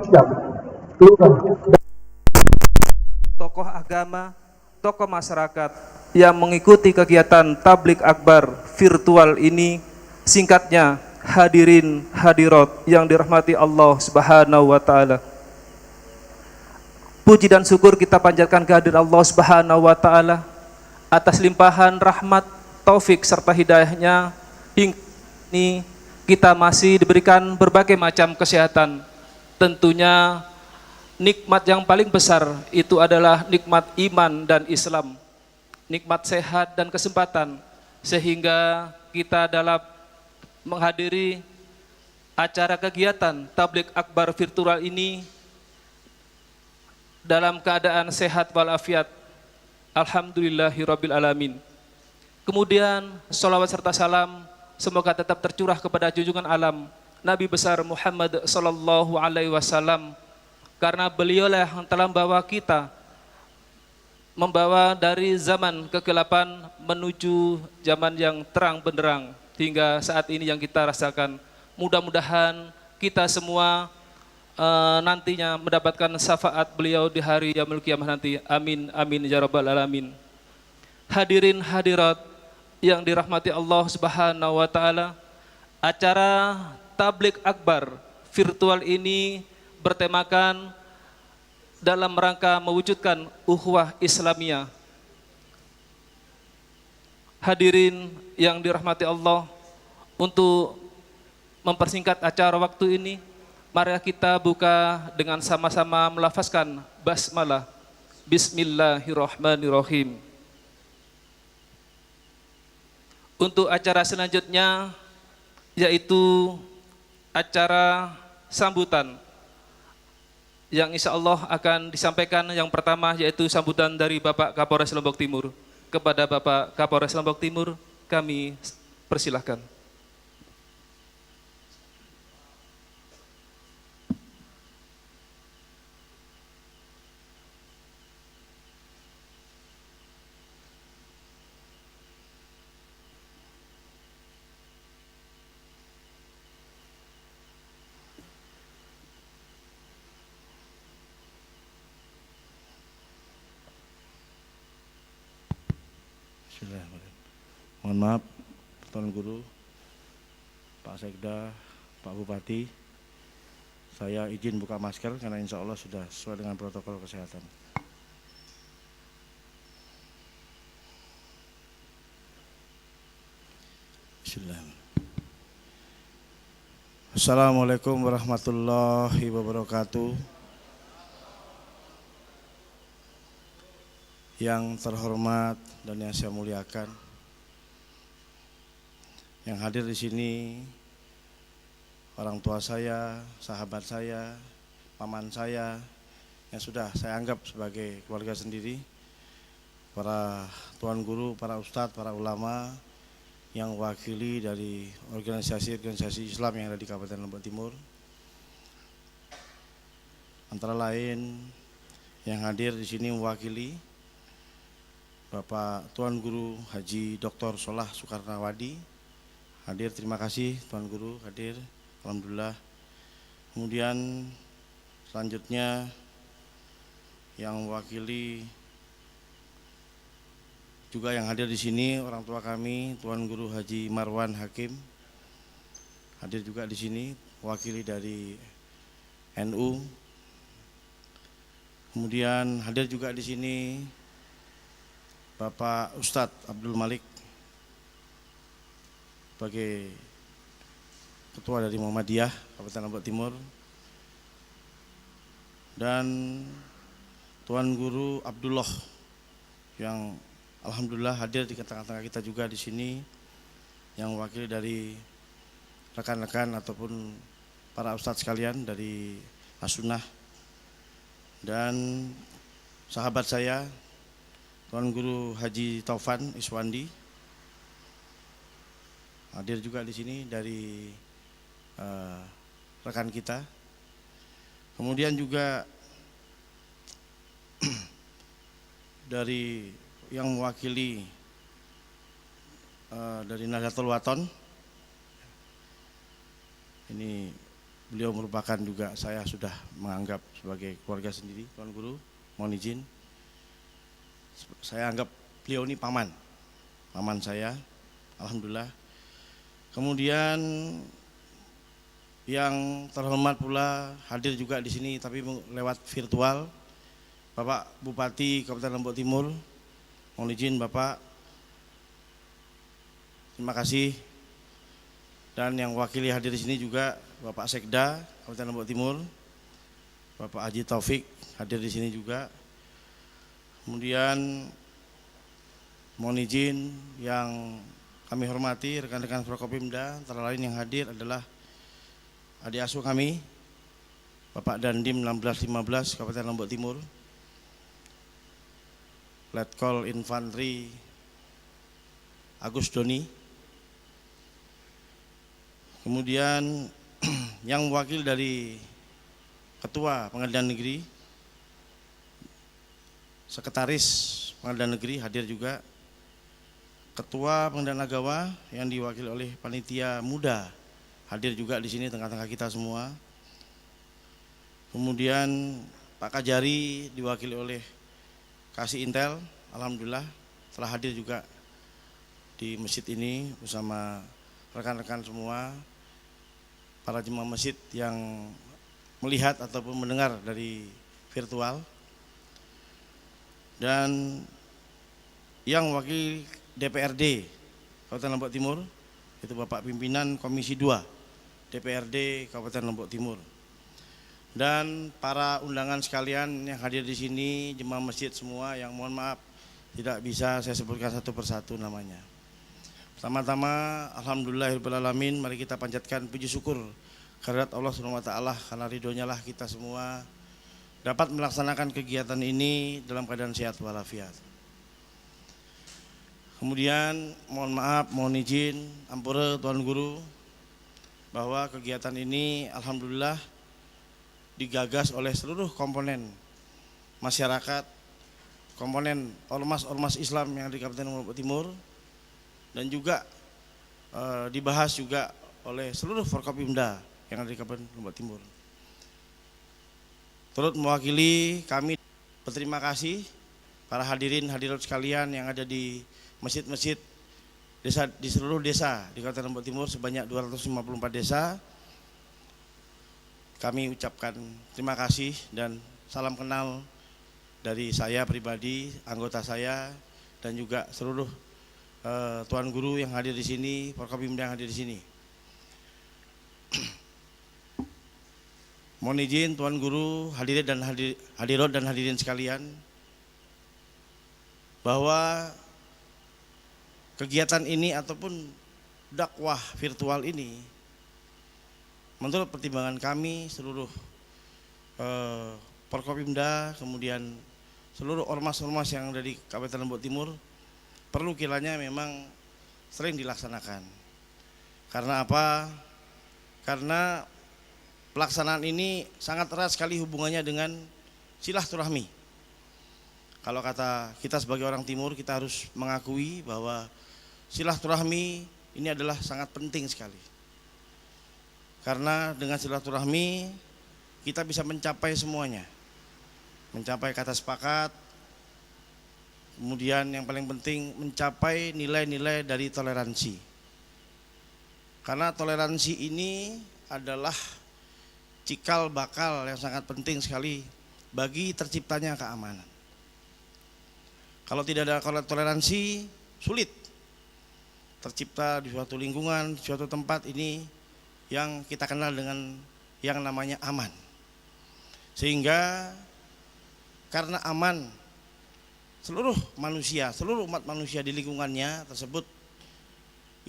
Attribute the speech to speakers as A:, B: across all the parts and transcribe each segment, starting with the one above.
A: Islam, lurah,
B: tokoh agama, tokoh masyarakat yang mengikuti kegiatan tablik akbar virtual ini, singkatnya hadirin hadirat yang dirahmati Allah Subhanahu wa taala. Puji dan syukur kita panjatkan kehadiran Allah Subhanahu wa taala atas limpahan rahmat, taufik serta hidayahnya hingga ini kita masih diberikan berbagai macam kesehatan. Tentunya nikmat yang paling besar itu adalah nikmat iman dan Islam, nikmat sehat dan kesempatan, sehingga kita dalam menghadiri acara kegiatan tablik akbar virtual ini dalam keadaan sehat walafiat. Alhamdulillahirabbil alamin. Kemudian salawat serta salam semoga tetap tercurah kepada junjungan alam Nabi besar Muhammad sallallahu alaihi wasallam, karena beliaulah yang telah membawa dari zaman kegelapan menuju zaman yang terang benderang hingga saat ini yang kita rasakan. Mudah-mudahan kita semua nantinya mendapatkan syafaat beliau di hari yaumul qiyamah nanti. Amin amin ya rabbal alamin. Hadirin hadirat yang dirahmati Allah Subhanahu wa taala, acara tablik akbar virtual ini bertemakan dalam rangka mewujudkan ukhuwah Islamiyah. Hadirin yang dirahmati Allah, untuk mempersingkat acara waktu ini, mari kita buka dengan sama-sama melafazkan basmalah. Bismillahirrahmanirrahim. Untuk acara selanjutnya yaitu acara sambutan yang insya Allah akan disampaikan. Yang pertama yaitu sambutan dari Bapak Kapolres Lombok Timur. Kepada Bapak Kapolres Lombok Timur kami persilahkan.
C: Mohon maaf, Tuan Guru, Pak Sekda, Pak Bupati, saya izin buka masker karena insya Allah sudah sesuai dengan protokol kesehatan. Bismillahirrahmanirrahim. Assalamualaikum warahmatullahi wabarakatuh. Yang terhormat dan yang saya muliakan, yang hadir di sini orang tua saya, sahabat saya, paman saya yang sudah saya anggap sebagai keluarga sendiri, para tuan guru, para ustadz, para ulama yang wakili dari organisasi-organisasi Islam yang ada di Kabupaten Lombok Timur. Antara lain yang hadir di sini mewakili Bapak Tuan Guru Haji Dr. Solah Soekarnawadi hadir, terima kasih Tuan Guru hadir, alhamdulillah. Kemudian selanjutnya yang mewakili juga yang hadir di sini orang tua kami Tuan Guru Haji Marwan Hakim hadir juga di sini, mewakili dari NU. Kemudian hadir juga di sini Bapak Ustadz Abdul Malik sebagai Ketua dari Muhammadiyah Kabupaten Lombok Timur, dan Tuan Guru Abdullah yang alhamdulillah hadir di tengah-tengah kita juga di sini, yang mewakili dari rekan-rekan ataupun para ustadz sekalian dari As-Sunnah, dan sahabat saya Tuan Guru Haji Taufan Iswandi hadir juga di sini dari rekan kita. Kemudian juga dari yang mewakili dari Nahdlatul Wathon, ini beliau merupakan juga saya sudah menganggap sebagai keluarga sendiri. Tuan Guru, mohon izin, saya anggap beliau ini paman saya, alhamdulillah. Kemudian yang terhormat pula hadir juga di sini tapi lewat virtual, Bapak Bupati Kabupaten Lombok Timur. Mohon izin Bapak, terima kasih. Dan yang wakili hadir di sini juga Bapak Sekda Kabupaten Lombok Timur, Bapak Haji Taufik hadir di sini juga. Kemudian mohon izin yang kami hormati rekan-rekan Forkopimda, antara lain yang hadir adalah adik asuh kami, Bapak Dandim 1615 Kabupaten Lombok Timur, Letkol Infanteri Agus Doni. Kemudian yang wakil dari Ketua Pengadilan Negeri, Sekretaris Pengadilan Negeri hadir juga, Ketua Pengadilan Agama yang diwakili oleh panitia muda hadir juga di sini tengah-tengah kita semua. Kemudian Pak Kajari diwakili oleh Kasih Intel, alhamdulillah telah hadir juga di masjid ini bersama rekan-rekan semua, para jemaah masjid yang melihat ataupun mendengar dari virtual. Dan yang wakil DPRD Kabupaten Lombok Timur itu Bapak Pimpinan Komisi 2 DPRD Kabupaten Lombok Timur. Dan para undangan sekalian yang hadir di sini, jemaah masjid semua yang mohon maaf tidak bisa saya sebutkan satu persatu namanya. Pertama-tama alhamdulillahirabbil alamin, mari kita panjatkan puji syukur kehadirat Allah Subhanahu wa taala, karena ridhonya lah kita semua dapat melaksanakan kegiatan ini dalam keadaan sehat walafiat. Kemudian mohon maaf, mohon izin, ampura Tuan Guru, bahwa kegiatan ini alhamdulillah digagas oleh seluruh komponen masyarakat, komponen ormas-ormas Islam yang di Kabupaten Lombok Timur, dan juga dibahas juga oleh seluruh Forkopimda yang ada di Kabupaten Lombok Timur. Turut mewakili kami berterima kasih para hadirin hadirat sekalian yang ada di masjid-masjid desa, di seluruh desa di Kabupaten Lombok Timur sebanyak 254 desa. Kami ucapkan terima kasih dan salam kenal dari saya pribadi, anggota saya, dan juga seluruh Tuan Guru yang hadir di sini, Forkopimda yang hadir di sini. Mohon izin Tuan Guru, hadirin dan hadirat dan hadirin sekalian, bahwa kegiatan ini ataupun dakwah virtual ini menurut pertimbangan kami seluruh Forkopimda, kemudian seluruh ormas-ormas yang ada di Kabupaten Lombok Timur, perlu kiranya memang sering dilaksanakan. Karena apa? Karena pelaksanaan ini sangat erat sekali hubungannya dengan silaturahmi. Kalau kata kita sebagai orang Timur, kita harus mengakui bahwa silaturahmi ini adalah sangat penting sekali. Karena dengan silaturahmi kita bisa mencapai semuanya. Mencapai kata sepakat, kemudian yang paling penting mencapai nilai-nilai dari toleransi. Karena toleransi ini adalah cikal bakal yang sangat penting sekali bagi terciptanya keamanan. Kalau tidak ada toleransi, sulit tercipta di suatu lingkungan, suatu tempat ini yang kita kenal dengan yang namanya aman. Sehingga karena aman, seluruh manusia, seluruh umat manusia di lingkungannya tersebut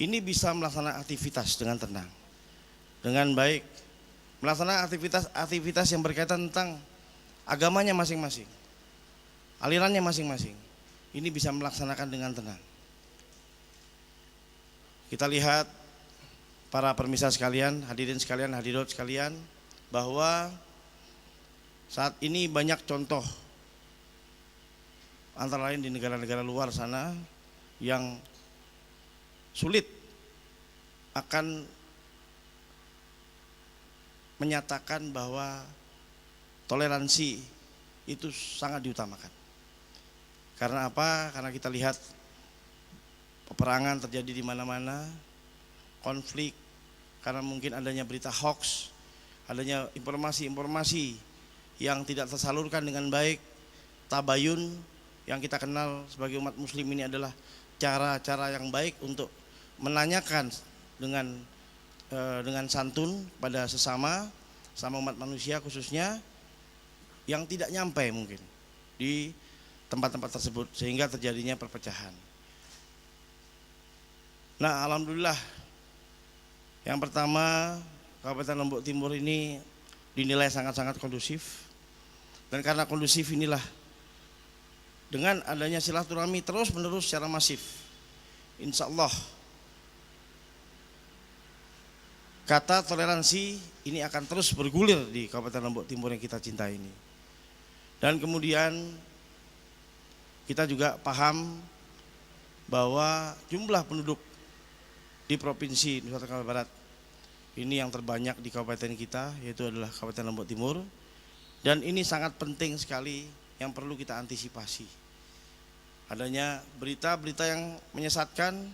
C: ini bisa melaksanakan aktivitas dengan tenang, dengan baik, melaksanakan aktivitas yang berkaitan tentang agamanya masing-masing, alirannya masing-masing. Ini bisa melaksanakan dengan tenang. Kita lihat para permisah sekalian, hadirin sekalian, hadirat sekalian, bahwa saat ini banyak contoh antara lain di negara-negara luar sana yang sulit akan menyatakan bahwa toleransi itu sangat diutamakan. Karena apa? Karena kita lihat peperangan terjadi di mana-mana, konflik, karena mungkin adanya berita hoax, adanya informasi-informasi yang tidak tersalurkan dengan baik. Tabayun yang kita kenal sebagai umat muslim ini adalah cara-cara yang baik untuk menanyakan dengan santun pada sama umat manusia, khususnya yang tidak nyampe mungkin di tempat-tempat tersebut, sehingga terjadinya perpecahan. Nah, alhamdulillah, yang pertama, Kabupaten Lombok Timur ini dinilai sangat-sangat kondusif, dan karena kondusif inilah dengan adanya silaturahmi terus menerus secara masif, insya Allah kata toleransi ini akan terus bergulir di Kabupaten Lombok Timur yang kita cintai ini. Dan kemudian kita juga paham bahwa jumlah penduduk di Provinsi Nusa Tenggara Barat ini yang terbanyak di kabupaten kita, yaitu adalah Kabupaten Lombok Timur. Dan ini sangat penting sekali yang perlu kita antisipasi. Adanya berita-berita yang menyesatkan,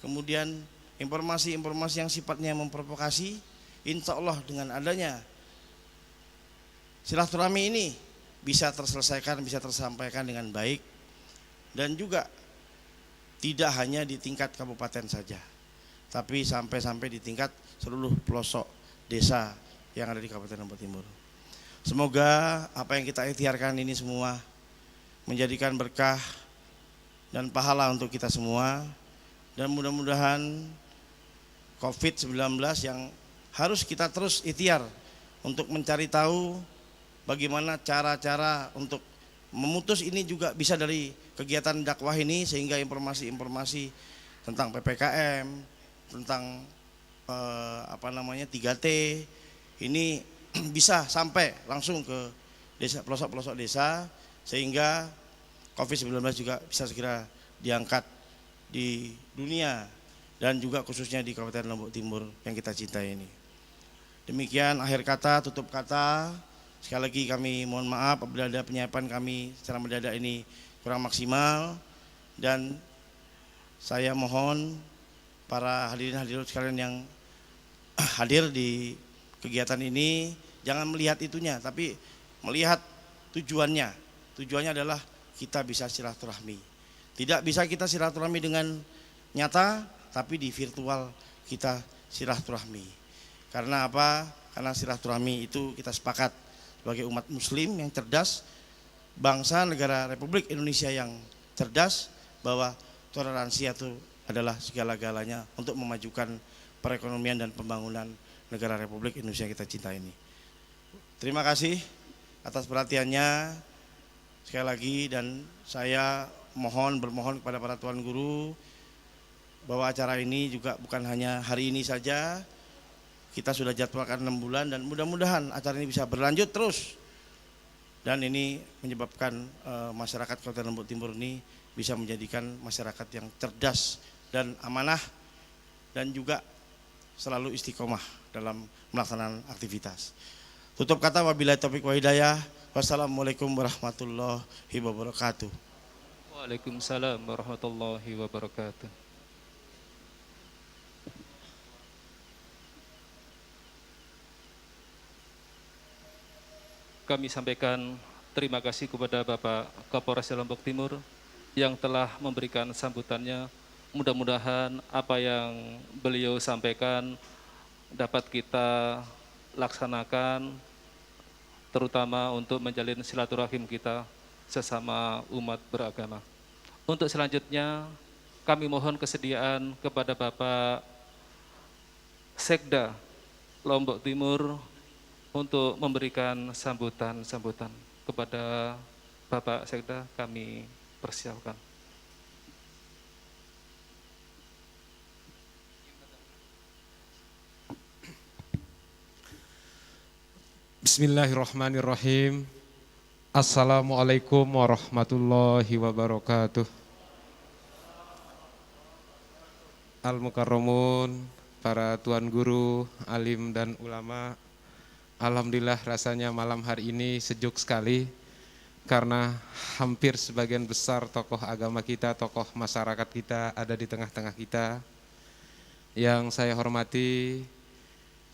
C: kemudian informasi-informasi yang sifatnya memprovokasi, insya Allah dengan adanya silaturahmi ini bisa terselesaikan, bisa tersampaikan dengan baik, dan juga tidak hanya di tingkat kabupaten saja, tapi sampai di tingkat seluruh pelosok desa yang ada di Kabupaten Lombok Timur. Semoga apa yang kita ikhtiarkan ini semua menjadikan berkah dan pahala untuk kita semua, dan mudah-mudahan COVID-19 yang harus kita terus ikhtiar untuk mencari tahu bagaimana cara-cara untuk memutus ini juga bisa dari kegiatan dakwah ini, sehingga informasi-informasi tentang PPKM, tentang 3T ini bisa sampai langsung ke desa, pelosok-pelosok desa, sehingga COVID-19 juga bisa segera diangkat di dunia dan juga khususnya di Kabupaten Lombok Timur yang kita cintai ini. Demikian akhir kata, tutup kata. Sekali lagi kami mohon maaf apabila ada penyiapan kami secara mendadak ini kurang maksimal, dan saya mohon para hadirin sekalian yang hadir di kegiatan ini jangan melihat itunya, tapi melihat tujuannya. Tujuannya adalah kita bisa silaturahmi. Tidak bisa kita silaturahmi dengan nyata, tapi di virtual kita silaturahmi. Karena apa? Karena silaturahmi itu kita sepakat sebagai umat muslim yang cerdas, bangsa negara Republik Indonesia yang cerdas, bahwa toleransi itu adalah segala-galanya untuk memajukan perekonomian dan pembangunan negara Republik Indonesia yang kita cintai ini. Terima kasih atas perhatiannya sekali lagi, dan saya bermohon kepada para tuan guru bahwa acara ini juga bukan hanya hari ini saja. Kita sudah jadwalkan 6 bulan, dan mudah-mudahan acara ini bisa berlanjut terus, dan ini menyebabkan masyarakat Kabupaten Lombok Timur ini bisa menjadikan masyarakat yang cerdas dan amanah, dan juga selalu istiqomah dalam melaksanakan aktivitas. Tutup kata, wabillahi taufiq wa hidayah. Wassalamualaikum warahmatullahi wabarakatuh.
B: Waalaikumsalam warahmatullahi wabarakatuh. Kami sampaikan terima kasih kepada Bapak Kapolres Lombok Timur yang telah memberikan sambutannya. Mudah-mudahan apa yang beliau sampaikan dapat kita laksanakan, terutama untuk menjalin silaturahim kita sesama umat beragama. Untuk selanjutnya kami mohon kesediaan kepada Bapak Sekda Lombok Timur untuk memberikan sambutan kepada Bapak Sekda. Kami persiapkan.
A: Bismillahirrahmanirrahim. Assalamualaikum warahmatullahi wabarakatuh. Al-Mukarramun, para tuan guru, alim dan ulama, Alhamdulillah rasanya malam hari ini sejuk sekali karena hampir sebagian besar tokoh agama kita, tokoh masyarakat kita ada di tengah-tengah kita. Yang saya hormati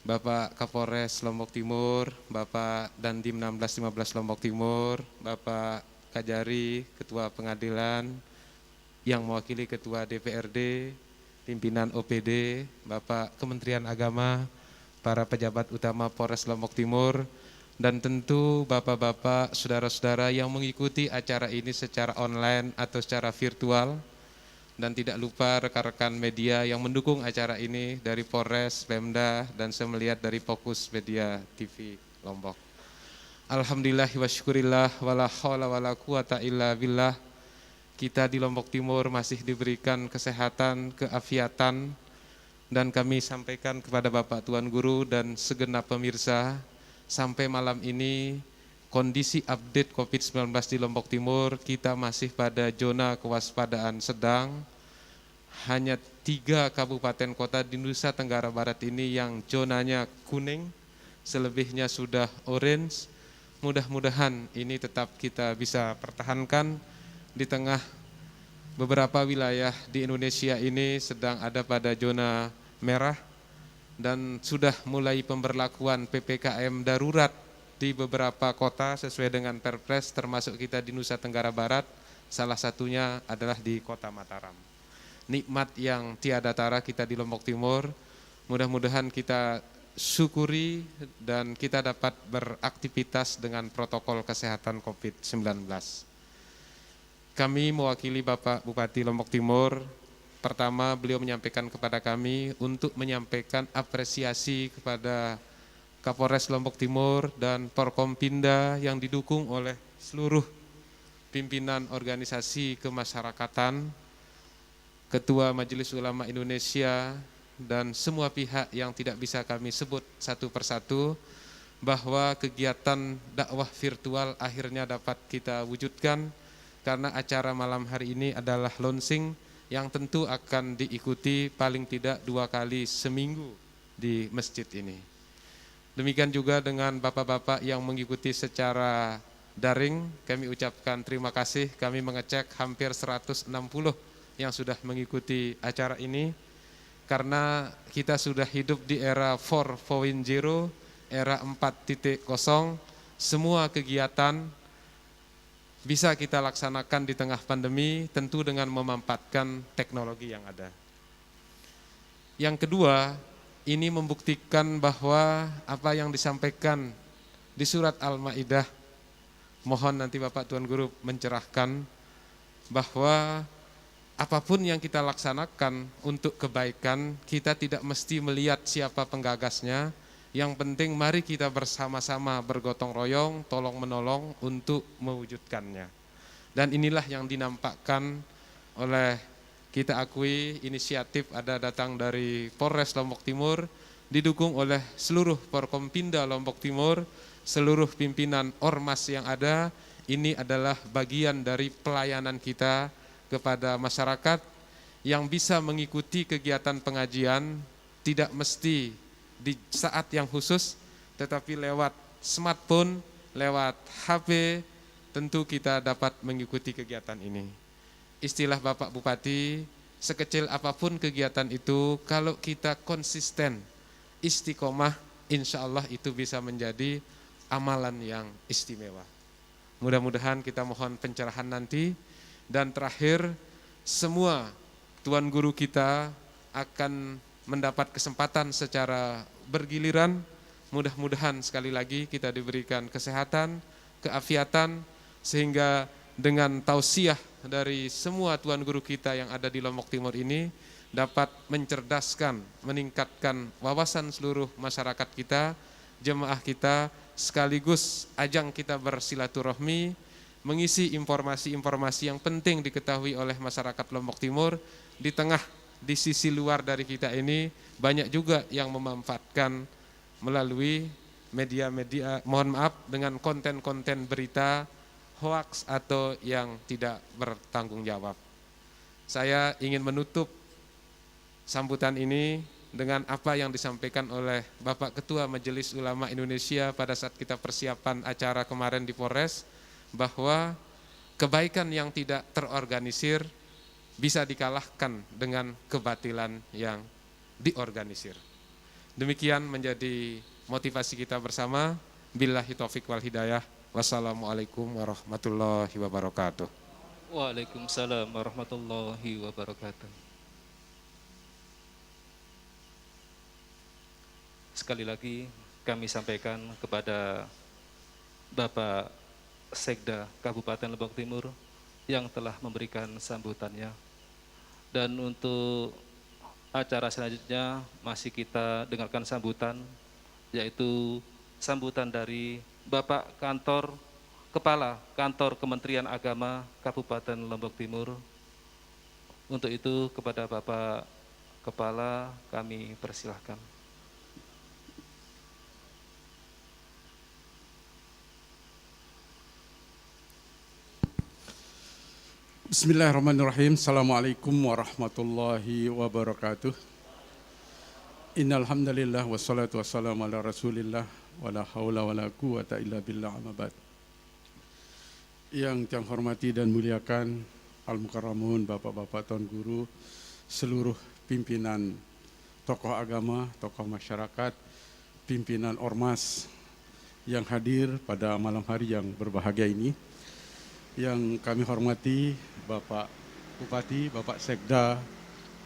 A: Bapak Kapolres Lombok Timur, Bapak Dandim 1615 Lombok Timur, Bapak Kajari, Ketua Pengadilan, yang mewakili Ketua DPRD, pimpinan OPD, Bapak Kementerian Agama, para pejabat utama Polres Lombok Timur, dan tentu bapak-bapak, saudara-saudara yang mengikuti acara ini secara online atau secara virtual, dan tidak lupa rekan-rekan media yang mendukung acara ini dari Polres, Pemda, dan saya melihat dari Fokus Media TV Lombok. Alhamdulillah wa syukurillah wala haula wala quwata illa billah. Kita di Lombok Timur masih diberikan kesehatan, keafiatan, dan kami sampaikan kepada Bapak Tuan Guru dan segenap pemirsa, sampai malam ini kondisi update COVID-19 di Lombok Timur kita masih pada zona kewaspadaan sedang. Hanya 3 kabupaten kota di Nusa Tenggara Barat ini yang zonanya kuning, selebihnya sudah orange. Mudah-mudahan ini tetap kita bisa pertahankan di tengah beberapa wilayah di Indonesia ini sedang ada pada zona merah dan sudah mulai pemberlakuan PPKM darurat di beberapa kota sesuai dengan Perpres, termasuk kita di Nusa Tenggara Barat, salah satunya adalah di Kota Mataram. Nikmat yang tiada tara kita di Lombok Timur, mudah-mudahan kita syukuri dan kita dapat beraktivitas dengan protokol kesehatan COVID-19. Kami mewakili Bapak Bupati Lombok Timur, pertama beliau menyampaikan kepada kami untuk menyampaikan apresiasi kepada Kapolres Lombok Timur dan Porkompinda yang didukung oleh seluruh pimpinan organisasi kemasyarakatan, Ketua Majelis Ulama Indonesia, dan semua pihak yang tidak bisa kami sebut satu persatu, bahwa kegiatan dakwah virtual akhirnya dapat kita wujudkan karena acara malam hari ini adalah launching yang tentu akan diikuti paling tidak 2 kali seminggu di masjid ini. Demikian juga dengan bapak-bapak yang mengikuti secara daring, kami ucapkan terima kasih. Kami mengecek hampir 160 yang sudah mengikuti acara ini, karena kita sudah hidup di era 4.0, era 4.0, semua kegiatan bisa kita laksanakan di tengah pandemi, tentu dengan memanfaatkan teknologi yang ada. Yang kedua, ini membuktikan bahwa apa yang disampaikan di surat Al-Maidah, mohon nanti Bapak Tuan Guru mencerahkan, bahwa apapun yang kita laksanakan untuk kebaikan, kita tidak mesti melihat siapa penggagasnya. Yang penting mari kita bersama-sama bergotong royong, tolong menolong untuk mewujudkannya. Dan inilah yang dinampakkan oleh, kita akui, inisiatif ada datang dari Polres Lombok Timur, didukung oleh seluruh Porkompinda Lombok Timur, seluruh pimpinan ormas yang ada. Ini adalah bagian dari pelayanan kita kepada masyarakat yang bisa mengikuti kegiatan pengajian, tidak mesti di saat yang khusus, tetapi lewat smartphone, lewat HP, tentu kita dapat mengikuti kegiatan ini. Istilah Bapak Bupati, sekecil apapun kegiatan itu, kalau kita konsisten, istiqomah, insya Allah itu bisa menjadi amalan yang istimewa. Mudah-mudahan kita mohon pencerahan nanti. Dan terakhir, semua tuan guru kita akan mendapat kesempatan secara bergiliran. Mudah-mudahan sekali lagi kita diberikan kesehatan, keafiatan, sehingga dengan tausiah dari semua tuan guru kita yang ada di Lombok Timur ini dapat mencerdaskan, meningkatkan wawasan seluruh masyarakat kita, jemaah kita, sekaligus ajang kita bersilaturahmi, mengisi informasi-informasi yang penting diketahui oleh masyarakat Lombok Timur. Di sisi luar dari kita ini banyak juga yang memanfaatkan melalui media-media, mohon maaf, dengan konten-konten berita hoax atau yang tidak bertanggung jawab. Saya ingin menutup sambutan ini dengan apa yang disampaikan oleh Bapak Ketua Majelis Ulama Indonesia pada saat kita persiapan acara kemarin di Polres, bahwa kebaikan yang tidak terorganisir bisa dikalahkan dengan kebatilan yang diorganisir. Demikian menjadi motivasi kita bersama. Billahi taufik wal hidayah. Wassalamualaikum warahmatullahi wabarakatuh.
B: Waalaikumsalam warahmatullahi wabarakatuh. Sekali lagi kami sampaikan kepada Bapak Sekda Kabupaten Lombok Timur yang telah memberikan sambutannya. Dan untuk acara selanjutnya masih kita dengarkan sambutan, yaitu sambutan dari Bapak Kepala Kantor Kementerian Agama Kabupaten Lombok Timur. Untuk itu kepada Bapak Kepala kami persilahkan.
D: Bismillahirrahmanirrahim. Assalamualaikum warahmatullahi wabarakatuh. Innal hamdalillah wassalatu wassalamu ala Rasulillah wala haula wala quwata illa billah amma ba'd. Yang saya hormati dan muliakan al-mukarramun, bapak-bapak tuan guru, seluruh pimpinan tokoh agama, tokoh masyarakat, pimpinan ormas yang hadir pada malam hari yang berbahagia ini. Yang kami hormati Bapak Bupati, Bapak Sekda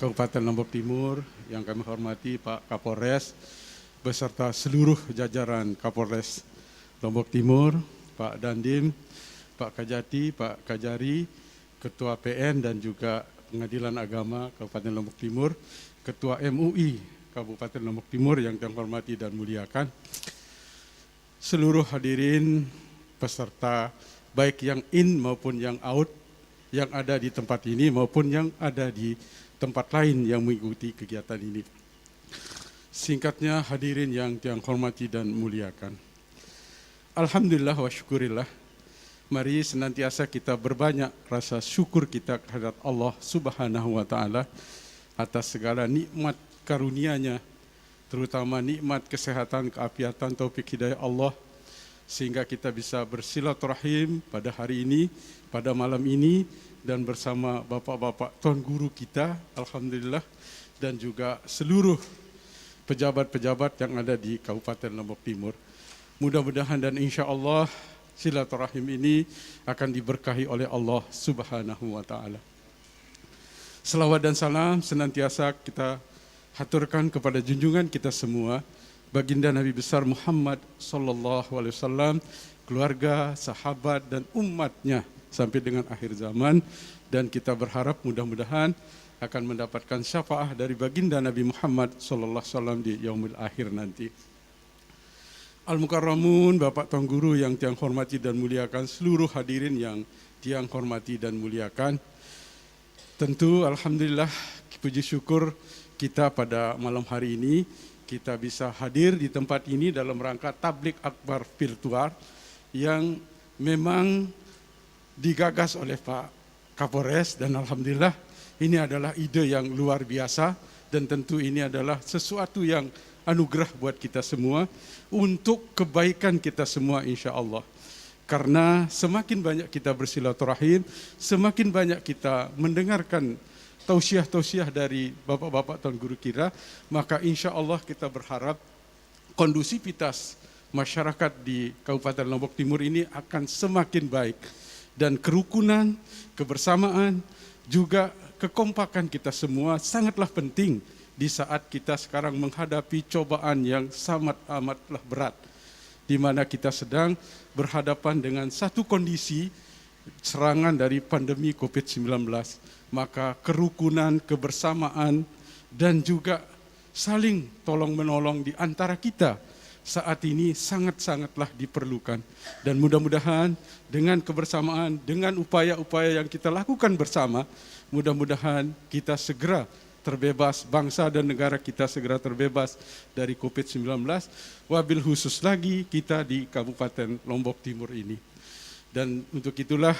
D: Kabupaten Lombok Timur, yang kami hormati Pak Kapolres beserta seluruh jajaran Kapolres Lombok Timur, Pak Dandim, Pak Kajati, Pak Kajari, Ketua PN dan juga Pengadilan Agama Kabupaten Lombok Timur, Ketua MUI Kabupaten Lombok Timur yang kami hormati dan muliakan, seluruh hadirin peserta baik yang in maupun yang out, yang ada di tempat ini maupun yang ada di tempat lain yang mengikuti kegiatan ini. Singkatnya, hadirin yang hormati dan muliakan. Alhamdulillah wa syukurillah. Mari senantiasa kita berbanyak rasa syukur kita kehadirat Allah Subhanahu wa Ta'ala atas segala nikmat karunia-Nya, terutama nikmat kesehatan, keafiatan, taufik hidayah Allah, sehingga kita bisa bersilaturahim pada hari ini, pada malam ini, dan bersama bapak-bapak tuan guru kita, alhamdulillah, dan juga seluruh pejabat-pejabat yang ada di Kabupaten Lombok Timur. Mudah-mudahan dan insya Allah silaturahim ini akan diberkahi oleh Allah Subhanahu wa Ta'ala. Selawat dan salam senantiasa kita haturkan kepada junjungan kita semua, Baginda Nabi besar Muhammad sallallahu alaihi wasallam, keluarga, sahabat dan umatnya sampai dengan akhir zaman, dan kita berharap mudah-mudahan akan mendapatkan syafaat dari Baginda Nabi Muhammad sallallahu alaihi wasallam di yaumil akhir nanti. Al-Mukarramun, Bapak Tuan Guru yang tiang hormati dan muliakan, seluruh hadirin yang tiang hormati dan muliakan. Tentu alhamdulillah puji syukur kita pada malam hari ini kita bisa hadir di tempat ini dalam rangka tablik akbar virtual yang memang digagas oleh Pak Kapolres, dan alhamdulillah ini adalah ide yang luar biasa, dan tentu ini adalah sesuatu yang anugerah buat kita semua untuk kebaikan kita semua insya Allah. Karena semakin banyak kita bersilaturahim, semakin banyak kita mendengarkan tausiah-tausiah dari bapak-bapak tuan guru kita, maka insya Allah kita berharap kondusivitas masyarakat di Kabupaten Lombok Timur ini akan semakin baik, dan kerukunan, kebersamaan, juga kekompakan kita semua sangatlah penting di saat kita sekarang menghadapi cobaan yang amatlah berat, di mana kita sedang berhadapan dengan satu kondisi serangan dari pandemi COVID-19. Maka kerukunan, kebersamaan, dan juga saling tolong-menolong di antara kita saat ini sangat-sangatlah diperlukan. Dan mudah-mudahan dengan kebersamaan, dengan upaya-upaya yang kita lakukan bersama, mudah-mudahan kita segera terbebas, bangsa dan negara kita segera terbebas dari COVID-19, wabil khusus lagi kita di Kabupaten Lombok Timur ini. Dan untuk itulah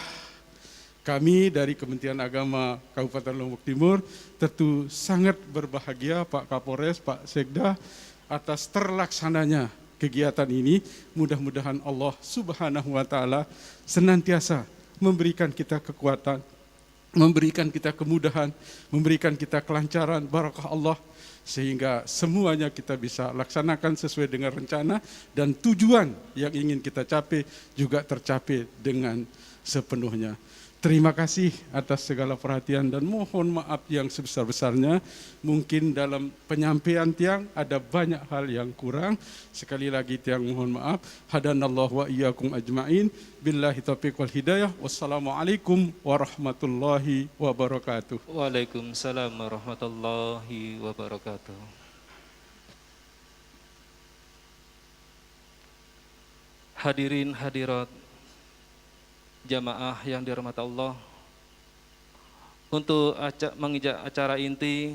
D: Kami dari Kementerian Agama Kabupaten Lombok Timur tentu sangat berbahagia Pak Kapolres, Pak Sekda atas terlaksananya kegiatan ini. Mudah-mudahan Allah Subhanahu wa taala senantiasa memberikan kita kekuatan, memberikan kita kemudahan, memberikan kita kelancaran, barakah Allah, sehingga semuanya kita bisa laksanakan sesuai dengan rencana dan tujuan yang ingin kita capai juga tercapai dengan sepenuhnya. Terima kasih atas segala perhatian dan mohon maaf yang sebesar-besarnya. Mungkin dalam penyampaian Tiang ada banyak hal yang kurang. Sekali lagi Tiang mohon maaf. Hadanallahu wa iyyakum ajmain. Billahi taufiq wal hidayah. Wassalamualaikum warahmatullahi wabarakatuh.
B: Waalaikumsalam warahmatullahi wabarakatuh. Hadirin hadirat jamaah yang dirahmati Allah, untuk mengijak acara inti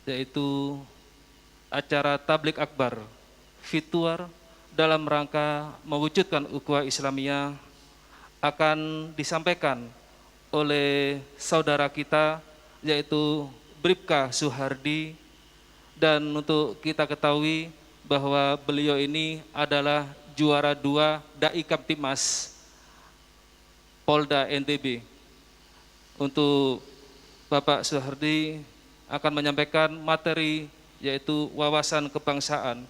B: yaitu acara tablik akbar virtual dalam rangka mewujudkan ukhuwah Islamiyah akan disampaikan oleh saudara kita yaitu Bribka Suhardi, dan untuk kita ketahui bahwa beliau ini adalah juara 2 Dai Kamtibmas Polda NTB. Untuk Bapak Suhardi akan menyampaikan materi yaitu wawasan kebangsaan.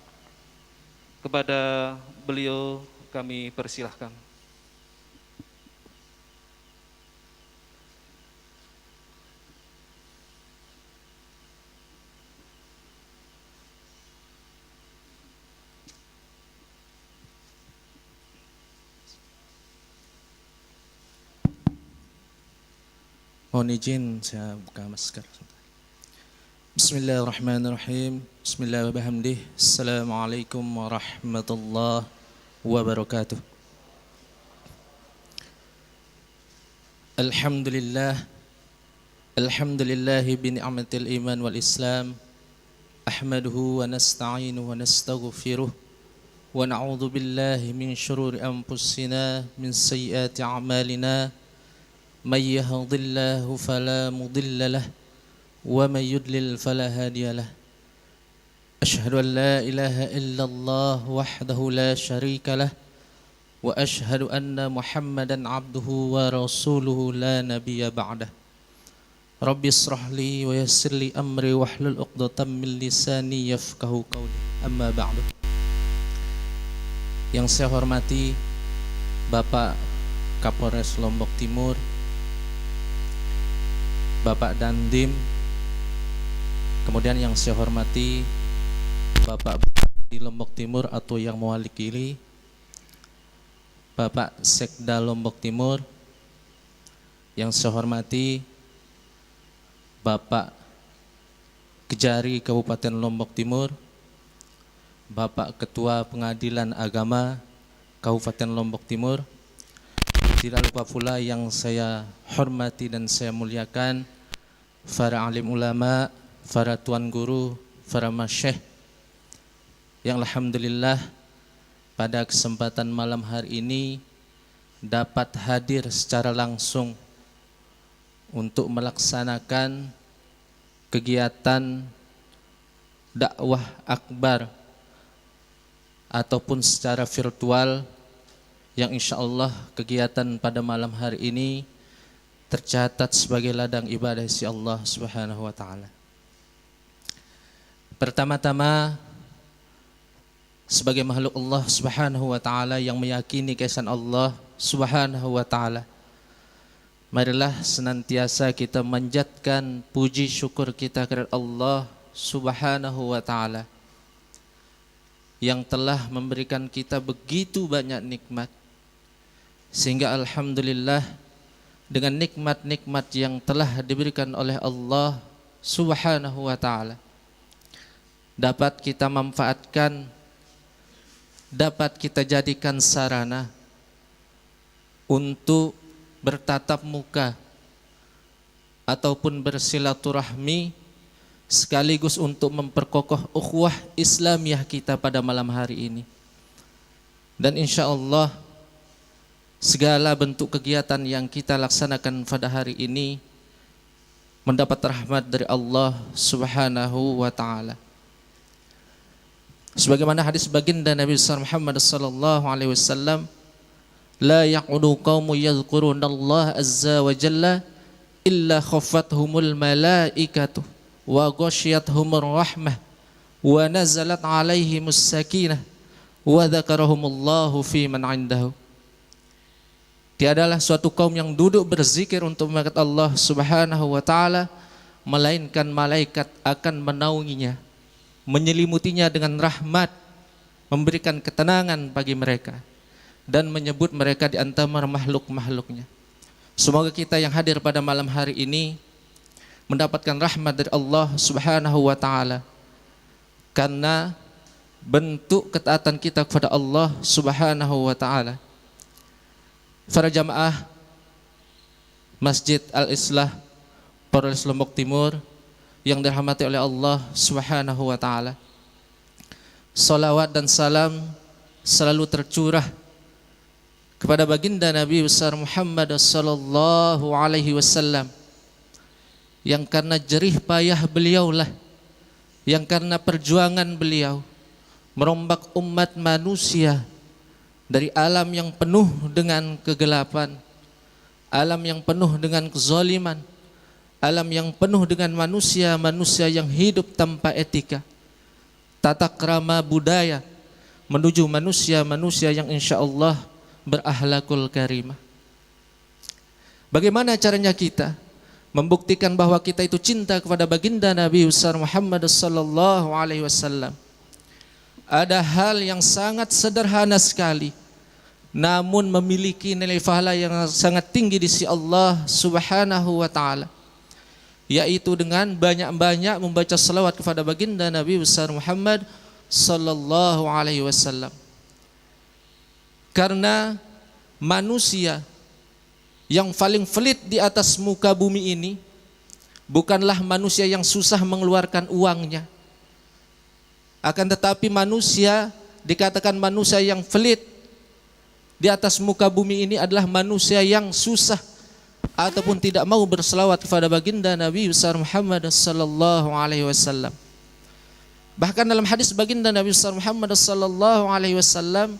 B: Kepada beliau kami persilahkan.
E: Mohon izin saya buka masker. Bismillahirrahmanirrahim. Bismillahirrahmanirrahim. Assalamualaikum warahmatullahi wabarakatuh. Alhamdulillah. Alhamdulillahi bi ni'matil iman wal islam. Ahmaduhu wa nasta'inuhu wa nastaghfiruh. Wa na'udzu billahi min syururi anfusina min sayyiati a'malina. من يهد الله فلا مضل له ومن يضلل فلا هادي له أشهد أن لا إله إلا الله وحده لا شريك له وأشهد أن محمدا عبده ورسوله لا نبي بعده ربي اشرح لي ويسر لي أمري واحلل عقدة من لساني يفقهوا قولي أما بعد. Yang saya hormati Bapak Kapolres Lombok Timur, Bapak Dandim, kemudian yang saya hormati Bapak di Lombok Timur atau yang mewakili Bapak Sekda Lombok Timur, yang saya hormati Bapak Kejari Kabupaten Lombok Timur, Bapak Ketua Pengadilan Agama Kabupaten Lombok Timur, tidak lupa pula yang saya hormati dan saya muliakan para alim ulama, para tuan guru, para masyayikh yang alhamdulillah pada kesempatan malam hari ini dapat hadir secara langsung untuk melaksanakan kegiatan dakwah akbar ataupun secara virtual, yang insya Allah kegiatan pada malam hari ini tercatat sebagai ladang ibadah si Allah Subhanahu wa taala. Pertama-tama, sebagai makhluk Allah Subhanahu wa taala yang meyakini keesaan Allah Subhanahu wa taala, marilah senantiasa kita manjatkan puji syukur kita kepada Allah Subhanahu wa taala yang telah memberikan kita begitu banyak nikmat, sehingga alhamdulillah dengan nikmat-nikmat yang telah diberikan oleh Allah Subhanahu wa taala dapat kita manfaatkan, dapat kita jadikan sarana untuk bertatap muka ataupun bersilaturahmi, sekaligus untuk memperkokoh ukhuwah Islamiyah kita pada malam hari ini. Dan insya Allah segala bentuk kegiatan yang kita laksanakan pada hari ini mendapat rahmat dari Allah Subhanahu wa taala. Sebagaimana hadis baginda Nabi Muhammad sallallahu alaihi wasallam, la yaqudu qaumun yadhkurunallaha azza wa jalla illa khaffathumul malaikatu wa ghasyiyatuhumur rahmah wa nazalat alaihimus sakinah wa dzakarahumullahu fi man 'indahu. Tiadalah suatu kaum yang duduk berzikir untuk mengingat Allah Subhanahu wa taala melainkan malaikat akan menaunginya, menyelimutinya dengan rahmat, memberikan ketenangan bagi mereka dan menyebut mereka di antara makhluk-makhluknya. Semoga kita yang hadir pada malam hari ini mendapatkan rahmat dari Allah Subhanahu wa taala karena bentuk ketaatan kita kepada Allah Subhanahu wa taala. Para jamaah Masjid Al-Islah Polres Lombok Timur yang dirahmati oleh Allah Subhanahu wa taala. Salawat dan salam selalu tercurah kepada baginda Nabi besar Muhammad sallallahu alaihi wasallam yang karena jerih payah beliaulah, yang karena perjuangan beliau merombak umat manusia dari alam yang penuh dengan kegelapan, alam yang penuh dengan kezaliman, alam yang penuh dengan manusia-manusia yang hidup tanpa etika, tata krama budaya, menuju manusia-manusia yang insya Allah berakhlakul karimah. Bagaimana caranya kita membuktikan bahwa kita itu cinta kepada baginda Nabi besar Muhammad sallallahu alaihi wasallam? Ada hal yang sangat sederhana sekali namun memiliki nilai pahala yang sangat tinggi di sisi Allah Subhanahu wa taala, yaitu dengan banyak-banyak membaca salawat kepada baginda Nabi besar Muhammad sallallahu alaihi wasallam. Karena manusia yang paling pelit di atas muka bumi ini bukanlah manusia yang susah mengeluarkan uangnya, akan tetapi manusia dikatakan manusia yang pelit di atas muka bumi ini adalah manusia yang susah ataupun tidak mau berselawat kepada baginda Nabi besar Muhammad sallallahu alaihi wasallam. Bahkan dalam hadis baginda Nabi besar Muhammad sallallahu alaihi wasallam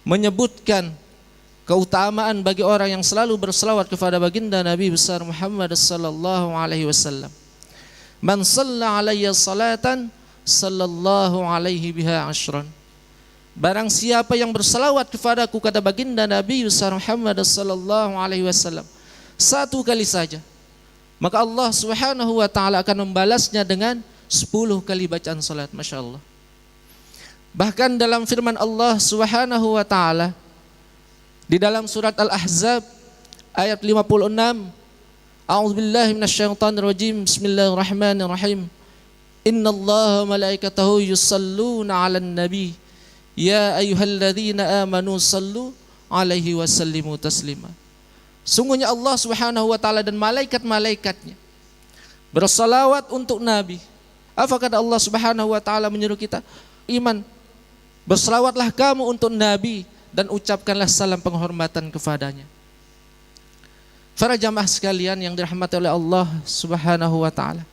E: menyebutkan keutamaan bagi orang yang selalu berselawat kepada baginda Nabi besar Muhammad sallallahu alaihi wasallam. Man shalla alayya salatan sallallahu alaihi biha ashran. Barang siapa yang berselawat kepadaku, kata baginda Nabi besar Muhammad sallallahu alaihi wasallam, satu kali saja, maka Allah Subhanahu wa taala akan membalasnya dengan 10 kali bacaan salat. Masya Allah. Bahkan dalam firman Allah Subhanahu wa taala di dalam surat Al-Ahzab ayat 56, A'udzubillahi minasyaitonirrajim, Bismillahirrahmanirrahim. Innallaha malaikatahu yusalluna 'alan nabi ya ayyuhalladzina amanu sallu 'alaihi wa sallimu taslima. Sungguhnya Allah Subhanahu wa taala dan malaikat-malaikatnya bersalawat untuk Nabi. Apa kata Allah Subhanahu wa taala menyuruh kita? Iman. Bersalawatlah kamu untuk Nabi dan ucapkanlah salam penghormatan kepadanya. Para jamaah sekalian yang dirahmati oleh Allah Subhanahu wa taala,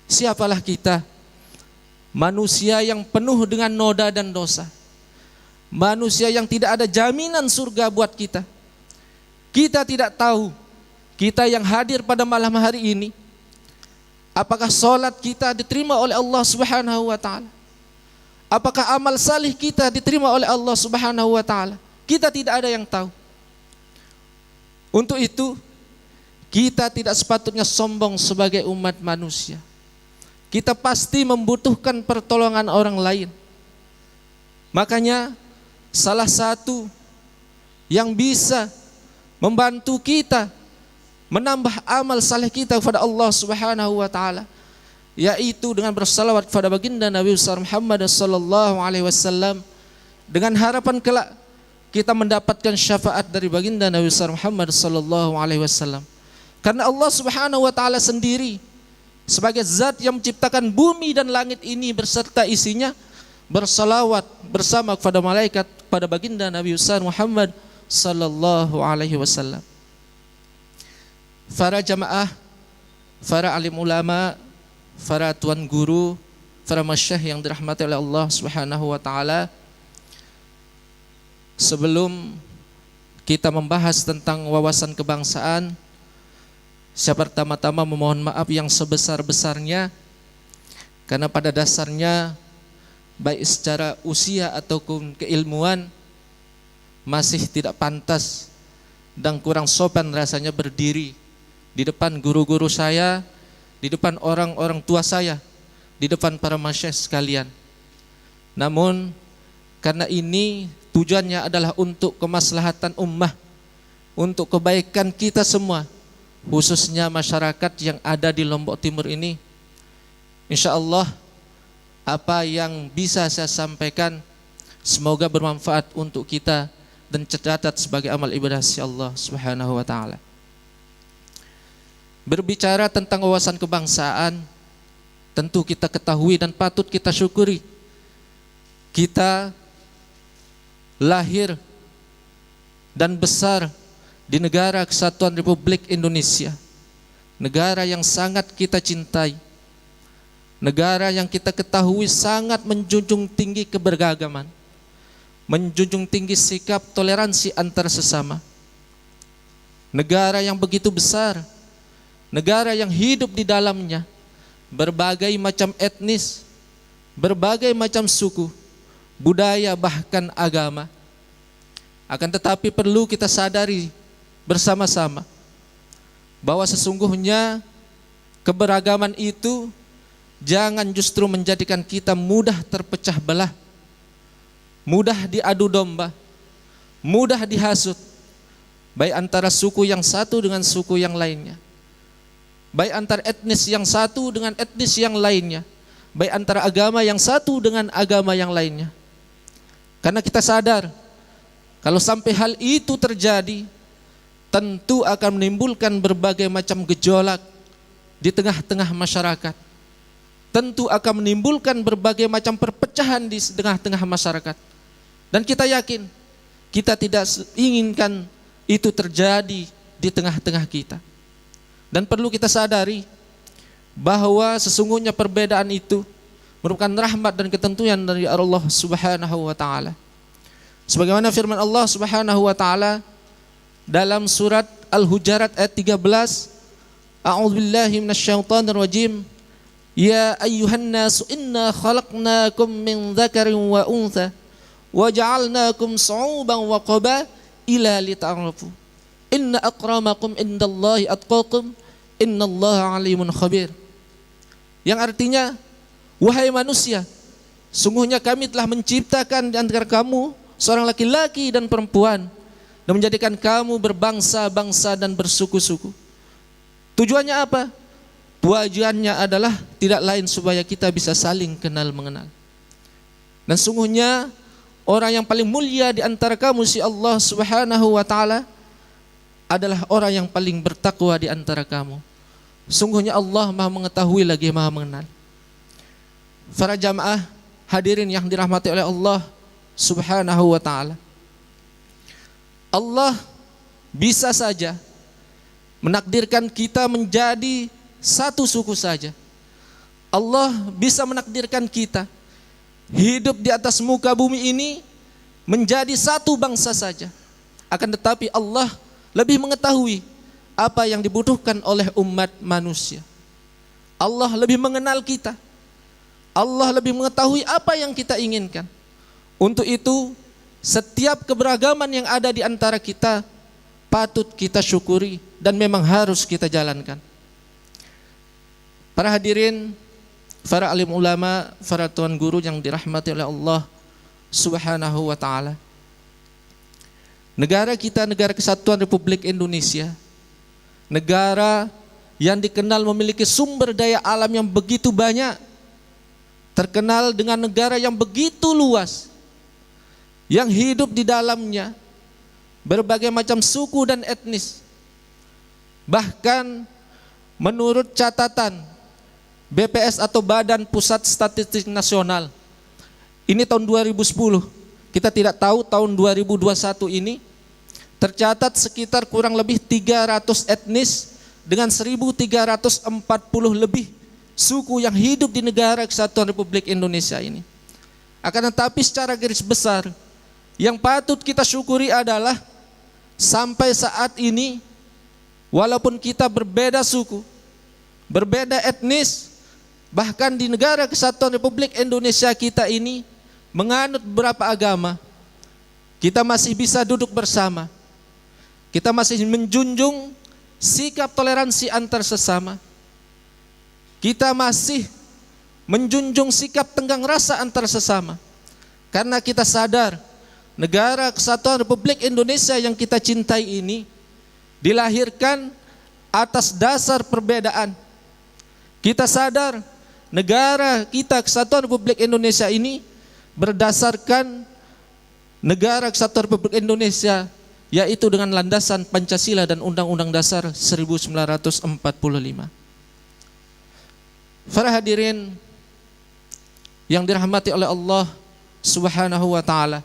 E: siapalah kita? Manusia yang penuh dengan noda dan dosa, manusia yang tidak ada jaminan surga buat kita. Kita tidak tahu, kita yang hadir pada malam hari ini, apakah sholat kita diterima oleh Allah Subhanahu wa taala? Apakah amal salih kita diterima oleh Allah Subhanahu wa taala? Kita tidak ada yang tahu. Untuk itu, kita tidak sepatutnya sombong sebagai umat manusia. Kita pasti membutuhkan pertolongan orang lain. Makanya salah satu yang bisa membantu kita menambah amal saleh kita kepada Allah Subhanahu wa taala, yaitu dengan bersalawat kepada baginda Nabi besar Muhammad sallallahu alaihi wasallam, dengan harapan kelak kita mendapatkan syafaat dari baginda Nabi besar Muhammad sallallahu alaihi wasallam. Karena Allah Subhanahu wa taala sendiri sebagai zat yang menciptakan bumi dan langit ini berserta isinya bersalawat bersama kepada malaikat pada baginda Nabi besar Muhammad sallallahu alaihi wasallam. Para jamaah, para alim ulama, para tuan guru, para masyayikh yang dirahmati oleh Allah Subhanahu wa taala. Sebelum kita membahas tentang wawasan kebangsaan, saya pertama-tama memohon maaf yang sebesar-besarnya, karena pada dasarnya baik secara usia ataupun keilmuan masih tidak pantas dan kurang sopan rasanya berdiri di depan guru-guru saya, di depan orang-orang tua saya, di depan para masyayikh sekalian. Namun karena ini tujuannya adalah untuk kemaslahatan ummah, untuk kebaikan kita semua, khususnya masyarakat yang ada di Lombok Timur ini. Insya Allah apa yang bisa saya sampaikan semoga bermanfaat untuk kita dan tercatat sebagai amal ibadah si Allah Subhanahu wa taala. Berbicara tentang wawasan kebangsaan, tentu kita ketahui dan patut kita syukuri. Kita lahir dan besar di negara Kesatuan Republik Indonesia, negara yang sangat kita cintai, negara yang kita ketahui sangat menjunjung tinggi keberagaman, menjunjung tinggi sikap toleransi antar sesama. Negara yang begitu besar, negara yang hidup di dalamnya berbagai macam etnis, berbagai macam suku, budaya, bahkan agama. Akan tetapi perlu kita sadari bersama-sama bahwa sesungguhnya keberagaman itu jangan justru menjadikan kita mudah terpecah belah, mudah diadu domba, mudah dihasut, baik antara suku yang satu dengan suku yang lainnya, baik antara etnis yang satu dengan etnis yang lainnya, baik antara agama yang satu dengan agama yang lainnya. Karena kita sadar kalau sampai hal itu terjadi, tentu akan menimbulkan berbagai macam gejolak di tengah-tengah masyarakat. Tentu akan menimbulkan berbagai macam perpecahan di tengah-tengah masyarakat. Dan kita yakin kita tidak inginkan itu terjadi di tengah-tengah kita. Dan perlu kita sadari bahwa sesungguhnya perbedaan itu merupakan rahmat dan ketentuan dari Allah Subhanahu wa taala. Sebagaimana firman Allah Subhanahu wa taala dalam surat Al-Hujurat ayat 13, A'udzubillahi minasyaitonir rajim. Ya ayyuhan nasu inna khalaqnakum min dzakarin wa untha wa ja'alnakum syu'uban wa qabaila lita'arafu. Inna akramakum indallahi atqakum innallaha alimun khabir. Yang artinya, wahai manusia, sungguhnya kami telah menciptakan di antara kamu seorang laki-laki dan perempuan dan menjadikan kamu berbangsa-bangsa dan bersuku-suku. Tujuannya apa? Tujuannya adalah tidak lain supaya kita bisa saling kenal mengenal. Dan sungguhnya orang yang paling mulia di antara kamu si Allah Subhanahu wa taala adalah orang yang paling bertakwa di antara kamu. Sungguhnya Allah Maha mengetahui lagi Maha mengenal. Para jamaah hadirin yang dirahmati oleh Allah Subhanahu wa taala. Allah bisa saja menakdirkan kita menjadi satu suku saja. Allah bisa menakdirkan kita hidup di atas muka bumi ini menjadi satu bangsa saja. Akan tetapi Allah lebih mengetahui apa yang dibutuhkan oleh umat manusia. Allah lebih mengenal kita. Allah lebih mengetahui apa yang kita inginkan. Untuk itu, setiap keberagaman yang ada di antara kita patut kita syukuri dan memang harus kita jalankan. Para hadirin, para alim ulama, para tuan guru yang dirahmati oleh Allah Subhanahu wa taala. Negara kita, negara Kesatuan Republik Indonesia, negara yang dikenal memiliki sumber daya alam yang begitu banyak, terkenal dengan negara yang begitu luas, yang hidup di dalamnya berbagai macam suku dan etnis. Bahkan menurut catatan BPS atau Badan Pusat Statistik Nasional, ini tahun 2010, kita tidak tahu tahun 2021 ini tercatat sekitar kurang lebih 300 etnis dengan 1.340 lebih suku yang hidup di negara Kesatuan Republik Indonesia ini. Akan tetapi secara garis besar, yang patut kita syukuri adalah sampai saat ini, walaupun kita berbeda suku, berbeda etnis, bahkan di negara Kesatuan Republik Indonesia kita ini menganut beberapa agama, kita masih bisa duduk bersama. Kita masih menjunjung sikap toleransi antar sesama. Kita masih menjunjung sikap tenggang rasa antar sesama. Karena kita sadar negara Kesatuan Republik Indonesia yang kita cintai ini dilahirkan atas dasar perbedaan. Kita sadar negara kita Kesatuan Republik Indonesia ini berdasarkan negara Kesatuan Republik Indonesia, yaitu dengan landasan Pancasila dan Undang-Undang Dasar 1945. Para hadirin yang dirahmati oleh Allah Subhanahu wa taala,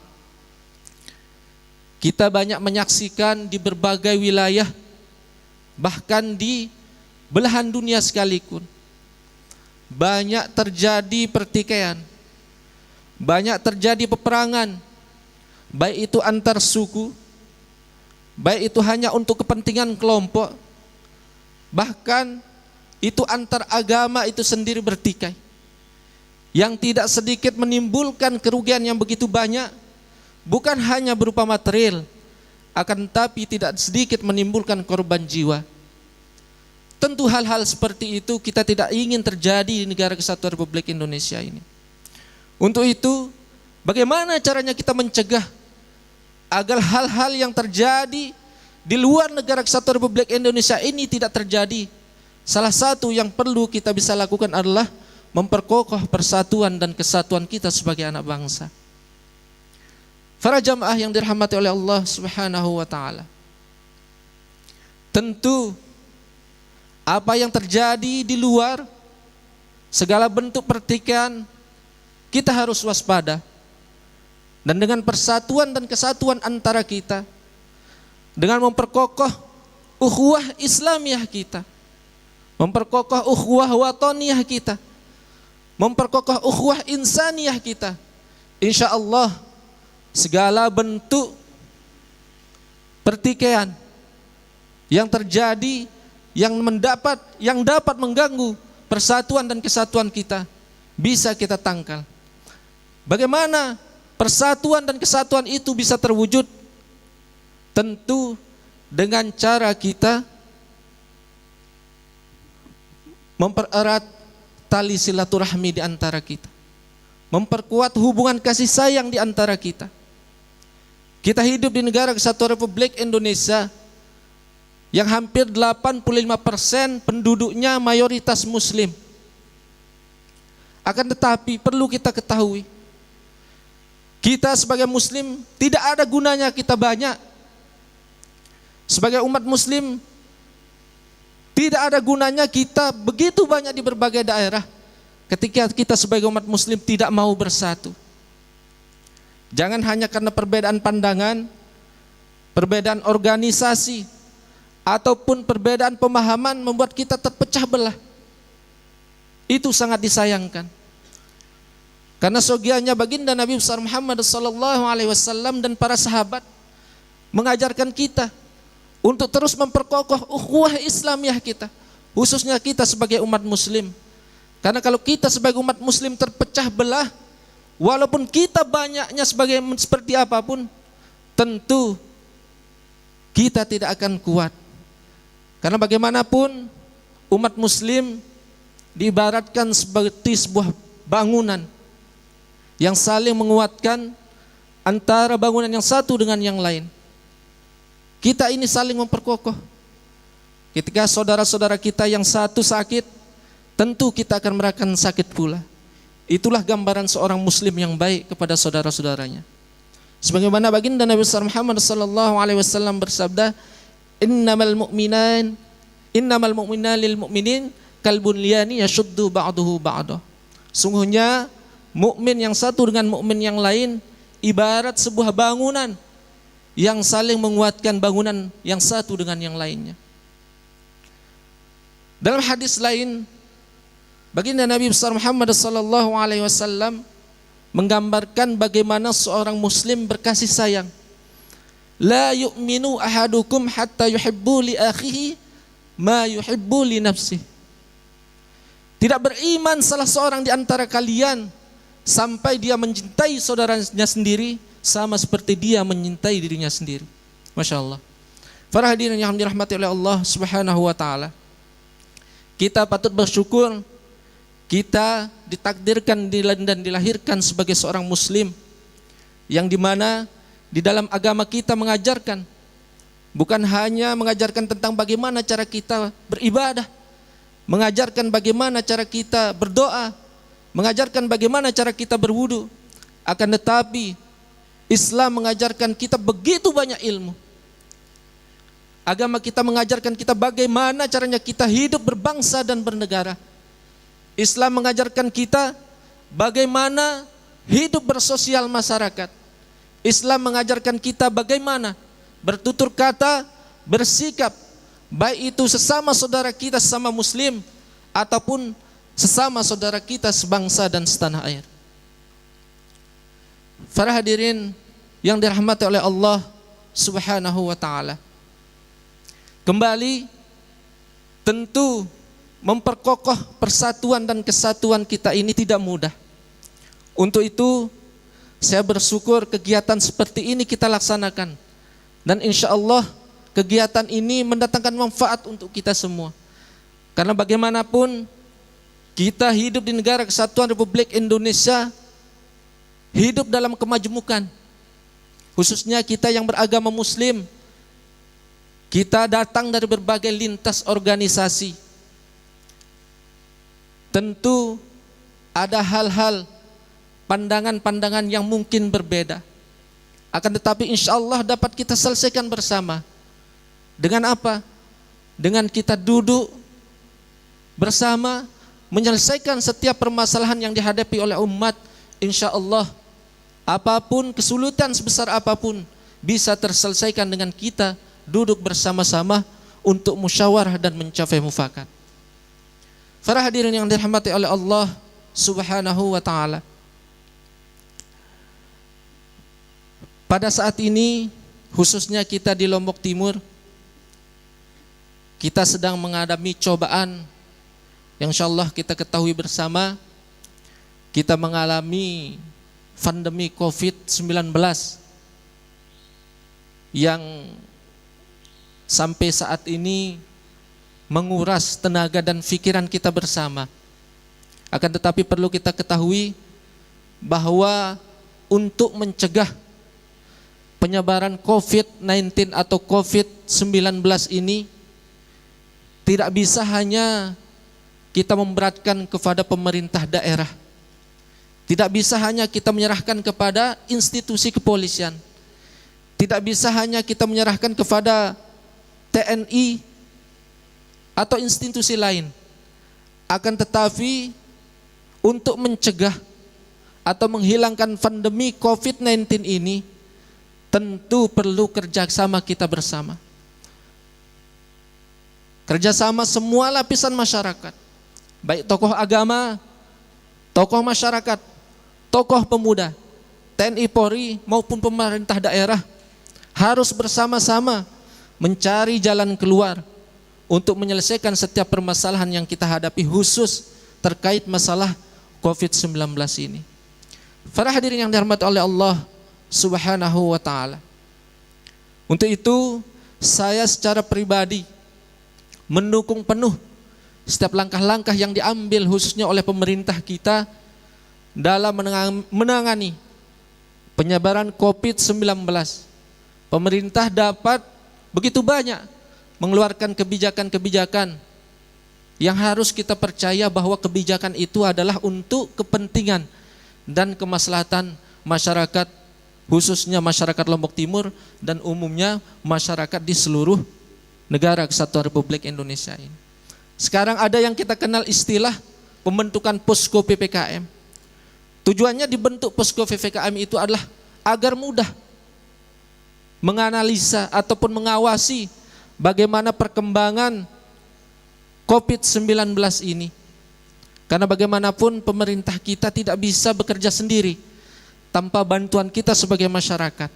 E: kita banyak menyaksikan di berbagai wilayah, bahkan di belahan dunia sekalipun, banyak terjadi pertikaian, banyak terjadi peperangan, baik itu antar suku, baik itu hanya untuk kepentingan kelompok, bahkan itu antar agama itu sendiri bertikai, yang tidak sedikit menimbulkan kerugian yang begitu banyak, bukan hanya berupa material, akan tetapi tidak sedikit menimbulkan korban jiwa. Tentu hal-hal seperti itu kita tidak ingin terjadi di negara Kesatuan Republik Indonesia ini. Untuk itu, bagaimana caranya kita mencegah agar hal-hal yang terjadi di luar negara Kesatuan Republik Indonesia ini tidak terjadi? Salah satu yang perlu kita bisa lakukan adalah memperkokoh persatuan dan kesatuan kita sebagai anak bangsa. Para jamaah yang dirahmati oleh Allah Subhanahu wa taala, tentu apa yang terjadi di luar, segala bentuk pertikaian, kita harus waspada. Dan dengan persatuan dan kesatuan antara kita, dengan memperkokoh ukhuwah Islamiyah kita, memperkokoh ukhuwah wataniyah kita, memperkokoh ukhuwah insaniyah kita, insya Allah segala bentuk pertikaian yang terjadi, yang dapat mengganggu persatuan dan kesatuan kita, bisa kita tangkal. Bagaimana persatuan dan kesatuan itu bisa terwujud? Tentu dengan cara kita mempererat tali silaturahmi di antara kita, memperkuat hubungan kasih sayang di antara kita. Kita hidup di negara Kesatuan Republik Indonesia yang hampir 85% penduduknya mayoritas muslim. Akan tetapi perlu kita ketahui, kita sebagai muslim tidak ada gunanya kita banyak. Sebagai umat muslim tidak ada gunanya kita begitu banyak di berbagai daerah ketika kita sebagai umat muslim tidak mau bersatu. Jangan hanya karena perbedaan pandangan, perbedaan organisasi, ataupun perbedaan pemahaman membuat kita terpecah belah. Itu sangat disayangkan. Karena sogianya baginda Nabi besar Muhammad SAW dan para sahabat mengajarkan kita untuk terus memperkokoh ukhuwah Islamiyah kita, khususnya kita sebagai umat muslim. Karena kalau kita sebagai umat muslim terpecah belah, walaupun kita banyaknya seperti apapun, tentu kita tidak akan kuat. Karena bagaimanapun umat muslim diibaratkan seperti sebuah bangunan yang saling menguatkan antara bangunan yang satu dengan yang lain. Kita ini saling memperkokoh. Ketika saudara-saudara kita yang satu sakit, tentu kita akan merasakan sakit pula. Itulah gambaran seorang muslim yang baik kepada saudara-saudaranya. Sebagaimana baginda Nabi Muhammad SAW bersabda, innamal mu'minan lil mu'minin kal bunyani yashuddu ba'duhu ba'dah. Sungguhnya mukmin yang satu dengan mukmin yang lain ibarat sebuah bangunan yang saling menguatkan bangunan yang satu dengan yang lainnya. Dalam hadis lain, baginda Nabi besar Muhammad sallallahu alaihi wasallam menggambarkan bagaimana seorang muslim berkasih sayang. La yu'minu ahadukum hatta yuhibbu li akhihi ma yuhibbu li nafsihi. Tidak beriman salah seorang di antara kalian sampai dia mencintai saudaranya sendiri sama seperti dia mencintai dirinya sendiri. Masya Allah. Para hadirin yang dirahmati oleh Allah Subhanahu wa taala, kita patut bersyukur kita ditakdirkan dan dilahirkan sebagai seorang muslim yang dimana di dalam agama kita mengajarkan bukan hanya mengajarkan tentang bagaimana cara kita beribadah, mengajarkan bagaimana cara kita berdoa, mengajarkan bagaimana cara kita berwudu, akan tetapi Islam mengajarkan kita begitu banyak ilmu. Agama kita mengajarkan kita bagaimana caranya kita hidup berbangsa dan bernegara. Islam mengajarkan kita bagaimana hidup bersosial masyarakat. Islam mengajarkan kita bagaimana bertutur kata, bersikap, baik itu sesama saudara kita sesama muslim ataupun sesama saudara kita sebangsa dan setanah air. Para hadirin yang dirahmati oleh Allah Subhanahu wa taala, kembali tentu memperkokoh persatuan dan kesatuan kita ini tidak mudah. Untuk itu saya bersyukur kegiatan seperti ini kita laksanakan, dan insya Allah kegiatan ini mendatangkan manfaat untuk kita semua. Karena bagaimanapun kita hidup di negara kesatuan Republik Indonesia, hidup dalam kemajemukan, khususnya kita yang beragama muslim. Kita datang dari berbagai lintas organisasi. Tentu ada hal-hal, pandangan-pandangan yang mungkin berbeda. Akan tetapi insya Allah dapat kita selesaikan bersama. Dengan apa? Dengan kita duduk bersama, menyelesaikan setiap permasalahan yang dihadapi oleh umat. Insya Allah apapun kesulitan sebesar apapun bisa terselesaikan dengan kita duduk bersama-sama untuk musyawarah dan mencapai mufakat. Para hadirin yang dirahmati oleh Allah Subhanahu wa taala, pada saat ini khususnya kita di Lombok Timur, kita sedang menghadapi cobaan yang insyaallah kita ketahui bersama. Kita mengalami pandemi COVID-19 yang sampai saat ini menguras tenaga dan pikiran kita bersama. Akan tetapi perlu kita ketahui bahwa untuk mencegah penyebaran COVID-19 atau COVID-19 ini tidak bisa hanya kita memberatkan kepada pemerintah daerah. Tidak bisa hanya kita menyerahkan kepada institusi kepolisian. Tidak bisa hanya kita menyerahkan kepada TNI atau institusi lain. Akan tetapi untuk mencegah atau menghilangkan pandemi COVID-19 ini tentu perlu kerjasama kita bersama. Kerjasama semua lapisan masyarakat, baik tokoh agama, tokoh masyarakat, tokoh pemuda, TNI Polri maupun pemerintah daerah harus bersama-sama mencari jalan keluar untuk menyelesaikan setiap permasalahan yang kita hadapi khusus terkait masalah COVID-19 ini. Para hadirin yang dirahmati oleh Allah Subhanahu wa taala. Untuk itu saya secara pribadi mendukung penuh setiap langkah-langkah yang diambil khususnya oleh pemerintah kita dalam menangani penyebaran COVID-19. Pemerintah dapat begitu banyak mengeluarkan kebijakan-kebijakan yang harus kita percaya bahwa kebijakan itu adalah untuk kepentingan dan kemaslahatan masyarakat, khususnya masyarakat Lombok Timur dan umumnya masyarakat di seluruh negara kesatuan Republik Indonesia ini. Sekarang ada yang kita kenal istilah pembentukan posko PPKM. Tujuannya dibentuk posko PPKM itu adalah agar mudah menganalisa ataupun mengawasi bagaimana perkembangan COVID-19 ini. Karena bagaimanapun pemerintah kita tidak bisa bekerja sendiri tanpa bantuan kita sebagai masyarakat.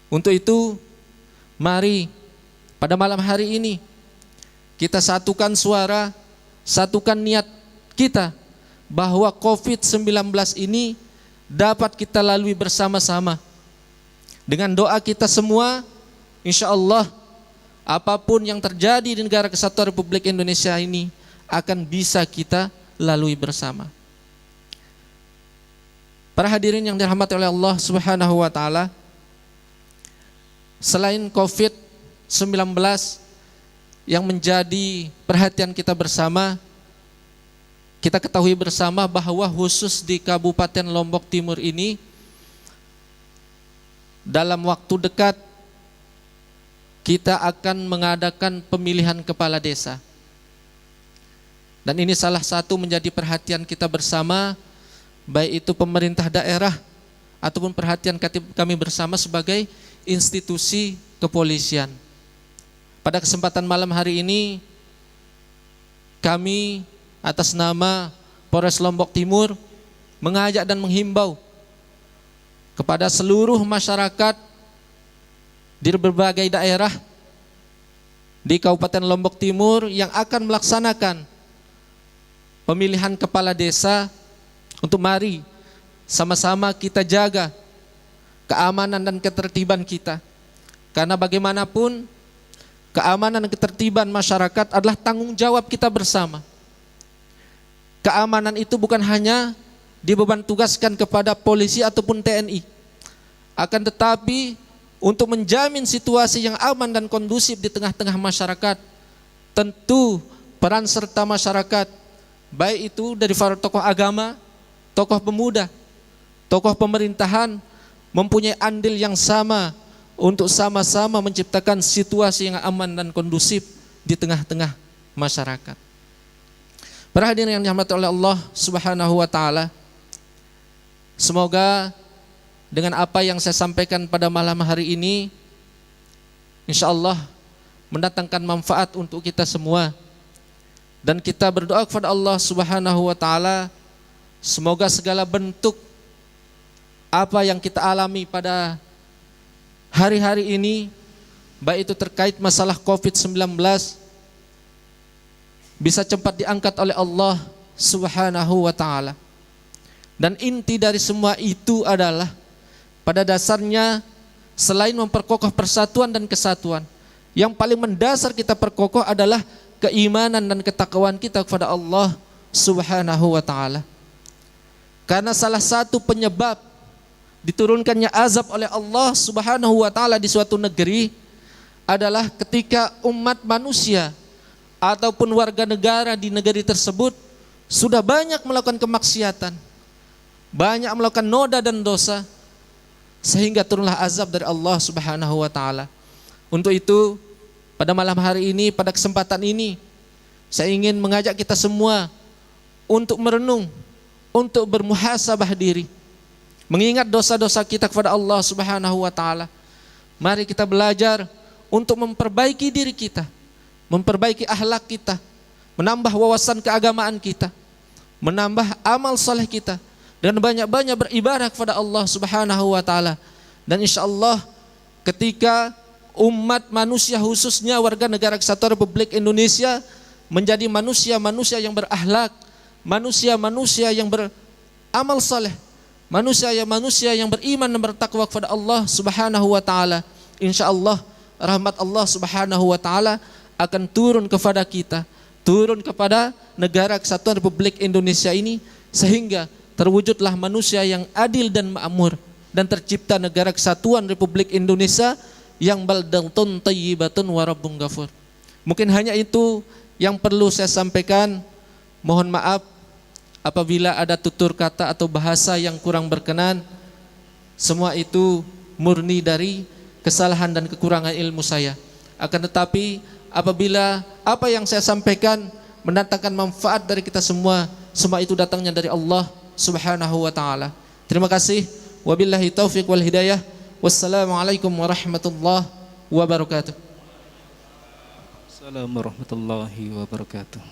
E: Untuk itu, mari pada malam hari ini kita satukan suara, satukan niat kita bahwa COVID-19 ini dapat kita lalui bersama-sama. Dengan doa kita semua, insya Allah apapun yang terjadi di negara kesatuan Republik Indonesia ini akan bisa kita lalui bersama. Para hadirin yang dirahmati oleh Allah Subhanahu wa taala, selain COVID-19 yang menjadi perhatian kita bersama, kita ketahui bersama bahwa khusus di Kabupaten Lombok Timur ini dalam waktu dekat kita akan mengadakan pemilihan kepala desa. Dan ini salah satu menjadi perhatian kita bersama, baik itu pemerintah daerah ataupun perhatian kami bersama sebagai institusi kepolisian. Pada kesempatan malam hari ini, kami atas nama Polres Lombok Timur mengajak dan menghimbau kepada seluruh masyarakat di berbagai daerah di Kabupaten Lombok Timur yang akan melaksanakan pemilihan kepala desa untuk mari sama-sama kita jaga keamanan dan ketertiban kita. Karena bagaimanapun keamanan dan ketertiban masyarakat adalah tanggung jawab kita bersama. Keamanan itu bukan hanya dibeban tugaskan kepada polisi ataupun TNI. Akan tetapi untuk menjamin situasi yang aman dan kondusif di tengah-tengah masyarakat, tentu peran serta masyarakat, baik itu dari para tokoh agama, tokoh pemuda, tokoh pemerintahan, mempunyai andil yang sama untuk sama-sama menciptakan situasi yang aman dan kondusif di tengah-tengah masyarakat. Para hadirin yang dirahmati oleh Allah Subhanahu wa taala, semoga dengan apa yang saya sampaikan pada malam hari ini, insya Allah mendatangkan manfaat untuk kita semua. Dan kita berdoa kepada Allah Subhanahu wa taala, semoga segala bentuk apa yang kita alami pada hari-hari ini, baik itu terkait masalah COVID-19, bisa cepat diangkat oleh Allah Subhanahu wa taala. Dan inti dari semua itu adalah pada dasarnya selain memperkokoh persatuan dan kesatuan, yang paling mendasar kita perkokoh adalah keimanan dan ketakwaan kita kepada Allah Subhanahu wa taala. Karena salah satu penyebab diturunkannya azab oleh Allah Subhanahu wa taala di suatu negeri adalah ketika umat manusia ataupun warga negara di negeri tersebut sudah banyak melakukan kemaksiatan, banyak melakukan noda dan dosa, sehingga turunlah azab dari Allah Subhanahu wa taala. Untuk itu, pada malam hari ini, pada kesempatan ini, saya ingin mengajak kita semua untuk merenung, untuk bermuhasabah diri, mengingat dosa-dosa kita kepada Allah Subhanahu wa taala. Mari kita belajar untuk memperbaiki diri kita, memperbaiki akhlak kita, menambah wawasan keagamaan kita, menambah amal saleh kita, dan banyak-banyak beribadah kepada Allah Subhanahu wa taala. Dan insyaallah ketika umat manusia, khususnya warga negara kesatuan Republik Indonesia, menjadi manusia-manusia yang berakhlak, manusia-manusia yang beramal saleh, manusia yang beriman dan bertakwa kepada Allah Subhanahu wa taala, insyaallah rahmat Allah Subhanahu wa taala akan turun kepada kita, turun kepada negara kesatuan Republik Indonesia ini, sehingga terwujudlah manusia yang adil dan makmur, dan tercipta negara kesatuan Republik Indonesia yang baldatun thayyibatun wa rabbun ghafur. Mungkin hanya itu yang perlu saya sampaikan. Mohon maaf apabila ada tutur kata atau bahasa yang kurang berkenan. Semua itu murni dari kesalahan dan kekurangan ilmu saya. Akan tetapi apabila apa yang saya sampaikan mendatangkan manfaat dari kita semua, semua itu datangnya dari Allah Subhanahu wa taala. Terima kasih. Wabillahi taufiq wal hidayah. Wassalamualaikum warahmatullahi wabarakatuh.
B: Assalamualaikum warahmatullahi wabarakatuh.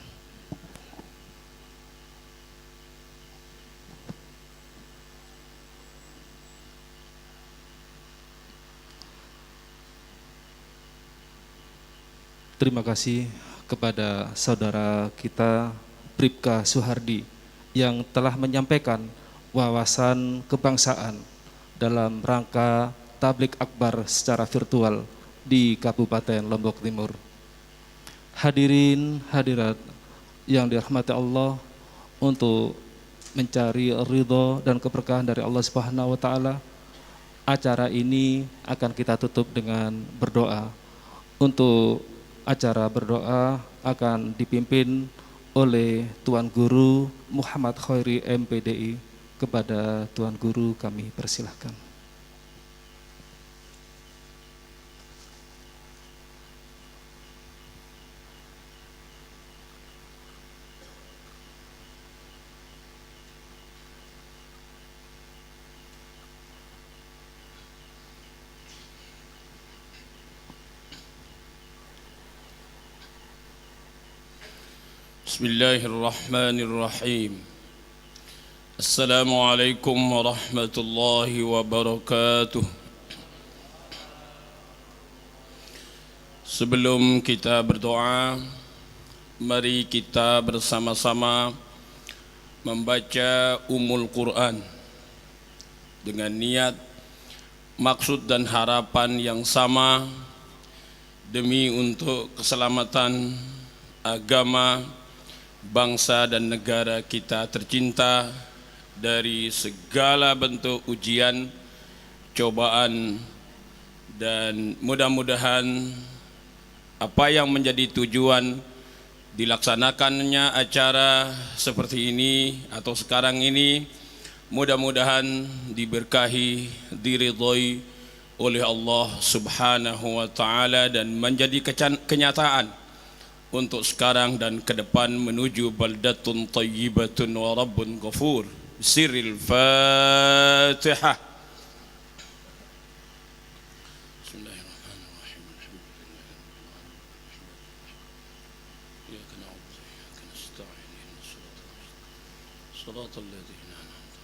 B: Terima kasih kepada saudara kita Bribka Suhardi yang telah menyampaikan wawasan kebangsaan dalam rangka tablik akbar secara virtual di Kabupaten Lombok Timur. Hadirin hadirat yang dirahmati Allah, untuk mencari ridho dan keberkahan dari Allah Subhanahu wa taala, acara ini akan kita tutup dengan berdoa. Untuk acara berdoa akan dipimpin oleh Tuan Guru Muhammad Khairi MPDI. Kepada Tuan Guru kami persilahkan.
F: Bismillahirrahmanirrahim. Assalamualaikum warahmatullahi wabarakatuh. Sebelum kita berdoa, mari kita bersama-sama membaca Ummul Quran dengan niat, maksud dan harapan yang sama demi untuk keselamatan agama, bangsa dan negara kita tercinta dari segala bentuk ujian, cobaan, dan mudah-mudahan apa yang menjadi tujuan dilaksanakannya acara seperti ini atau sekarang ini, mudah-mudahan diberkahi, diridhoi oleh Allah Subhanahu wa taala dan menjadi kenyataan untuk sekarang dan ke depan menuju baldatun thayyibatun wa rabbun ghafur. Sirril Fatihah. Bismillahirrahmanirrahim. Iyyaka na'budu wa iyyaka nasta'in. Shiratal ladzina an'amta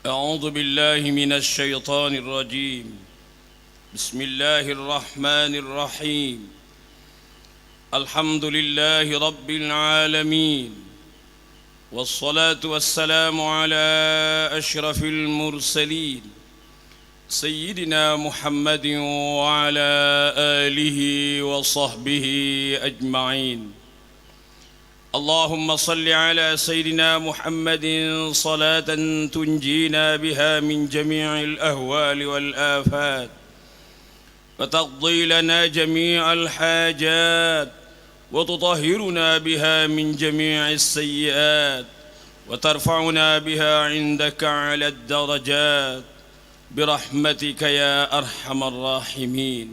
F: 'alaihim. A'udzu billahi minasy syaithanir rajim. بسم الله الرحمن الرحيم. الحمد لله رب العالمين، والصلاة والسلام على أشرف المرسلين سيدنا محمد وعلى آله وصحبه أجمعين. اللهم صل على سيدنا محمد صلاة تنجينا بها من جميع الأهوال والآفات وتقضي لنا جميع الحاجات وتطهرنا بها من جميع السيئات وترفعنا بها عندك على الدرجات برحمتك يا أرحم الراحمين.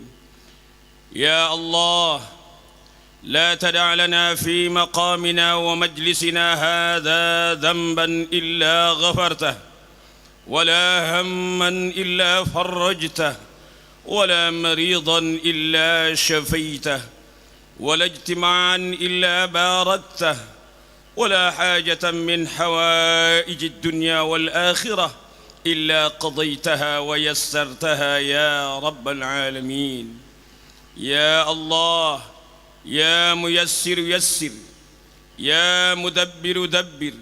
F: يا الله، لا تدع لنا في مقامنا ومجلسنا هذا ذنبا إلا غفرته، ولا هما إلا فرجته، ولا مريضا إلا شفيته، ولا اجتماعا إلا باردته، ولا حاجة من حوائج الدنيا والآخرة إلا قضيتها ويسرتها يا رب العالمين. يا الله، يا ميسر يسر، يا مدبر دبر،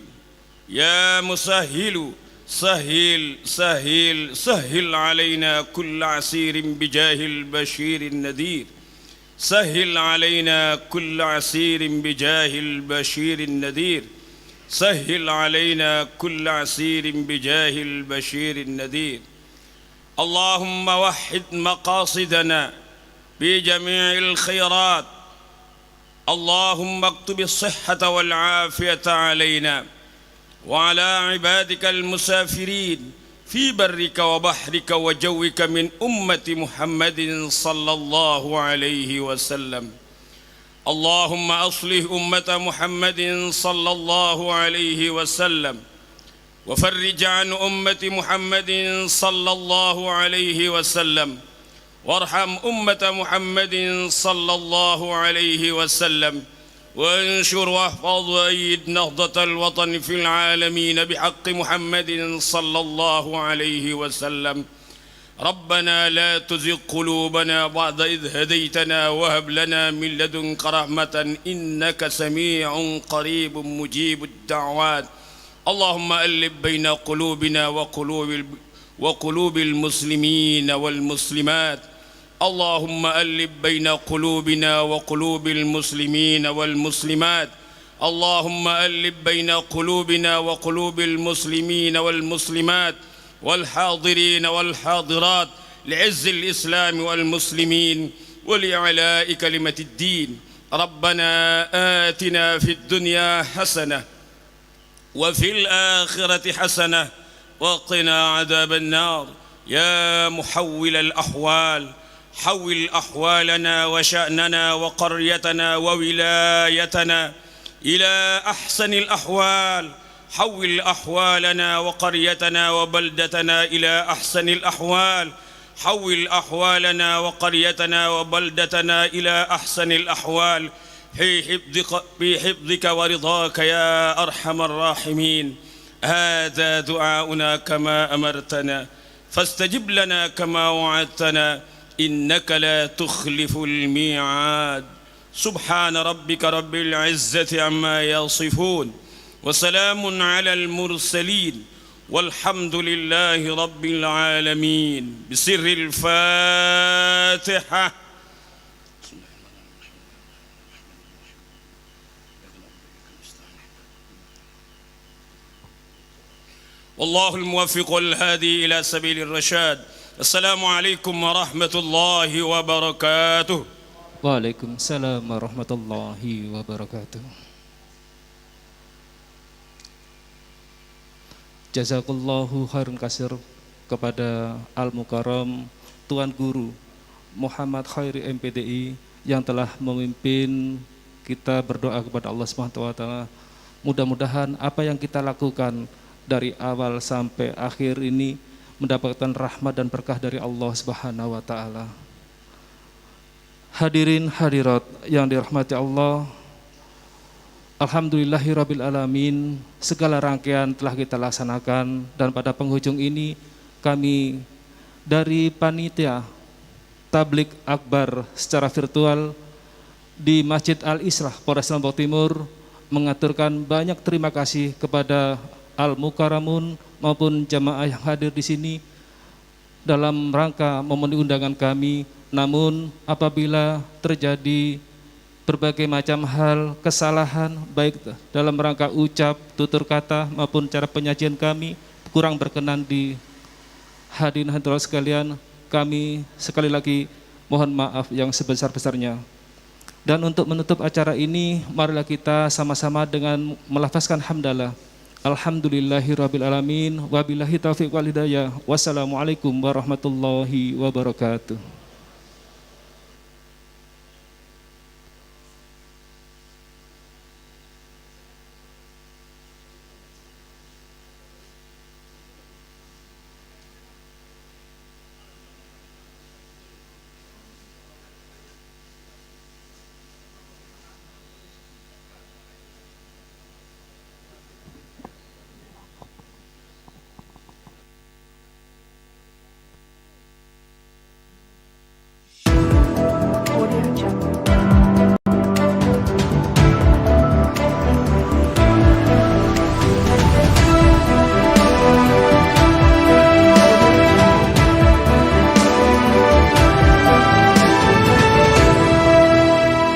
F: يا مسهل سهل سهل سهل علينا كل عسير بجاه البشير النذير. سهل علينا كل عسير بجاه البشير النذير. سهل علينا كل عسير بجاه البشير النذير. اللهم وحد مقاصدنا بجميع الخيرات. اللهم اكتب الصحة والعافية علينا وعلى عبادك المسافرين في برك وبحرك وجوك من أمة محمد صلى الله عليه وسلم. اللهم أصلح أمة محمد صلى الله عليه وسلم. وفرج عن أمة محمد صلى الله عليه وسلم، وارحم أمة محمد صلى الله عليه وسلم، وانشر واحفظ وأيد نهضة الوطن في العالمين بحق محمد صلى الله عليه وسلم. ربنا لا تزغ قلوبنا بعد إذ هديتنا وهب لنا من لدنك رحمة إنك سميع قريب مجيب الدعوات. اللهم ألف بين قلوبنا وقلوب المسلمين والمسلمات. اللهم ألف بين قلوبنا وقلوب المسلمين والمسلمات. اللهم ألف بين قلوبنا وقلوب المسلمين والمسلمات والحاضرين والحاضرات لعز الإسلام والمسلمين ولإعلاء كلمة الدين. ربنا آتنا في الدنيا حسنة وفي الآخرة حسنة وقنا عذاب النار. يا محول الأحوال حول أحوالنا وشأننا وقريتنا وولايتنا إلى أحسن الأحوال. حول أحوالنا وقريتنا وبلدتنا إلى أحسن الأحوال. حول أحوالنا وقريتنا وبلدتنا إلى أحسن الأحوال في حفظك ورضاك يا أرحم الراحمين. هذا دعاؤنا كما أمرتنا، فاستجب لنا كما وعدتنا، إنك لا تخلف الميعاد. سبحان ربك رب العزة عما يصفون، وسلام على المرسلين، والحمد لله رب العالمين. بسر الفاتحة. والله الموفق والهادي إلى سبيل الرشاد. السلام عليكم ورحمة الله وبركاته.
B: Waalaikumsalam warahmatullahi wabarakatuh. Jazakallahu khairan kasir kepada Al-Mukarram Tuan Guru Muhammad Khairi MPDI yang telah memimpin kita berdoa kepada Allah SWT. Mudah-mudahan apa yang kita lakukan dari awal sampai akhir ini mendapatkan rahmat dan berkah dari Allah Subhanahu wa taala. Hadirin hadirat yang dirahmati Allah, alhamdulillahirabbil alamin, segala rangkaian telah kita laksanakan dan pada penghujung ini kami dari panitia Tabligh Akbar secara virtual di Masjid Al-Islah Polres Lombok Timur mengaturkan banyak terima kasih kepada Al-Mukarramun maupun jamaah yang hadir di sini dalam rangka memenuhi undangan kami. Namun apabila terjadi berbagai macam hal kesalahan baik dalam rangka ucap, tutur kata maupun cara penyajian kami kurang berkenan di hadirin hadirat sekalian, kami sekali lagi mohon maaf yang sebesar-besarnya. Dan untuk menutup acara ini, marilah kita sama-sama dengan melafazkan hamdalah. Alhamdulillahirabbil alamin, wabillahi taufiq wal hidayah. Wassalamualaikum warahmatullahi wabarakatuh.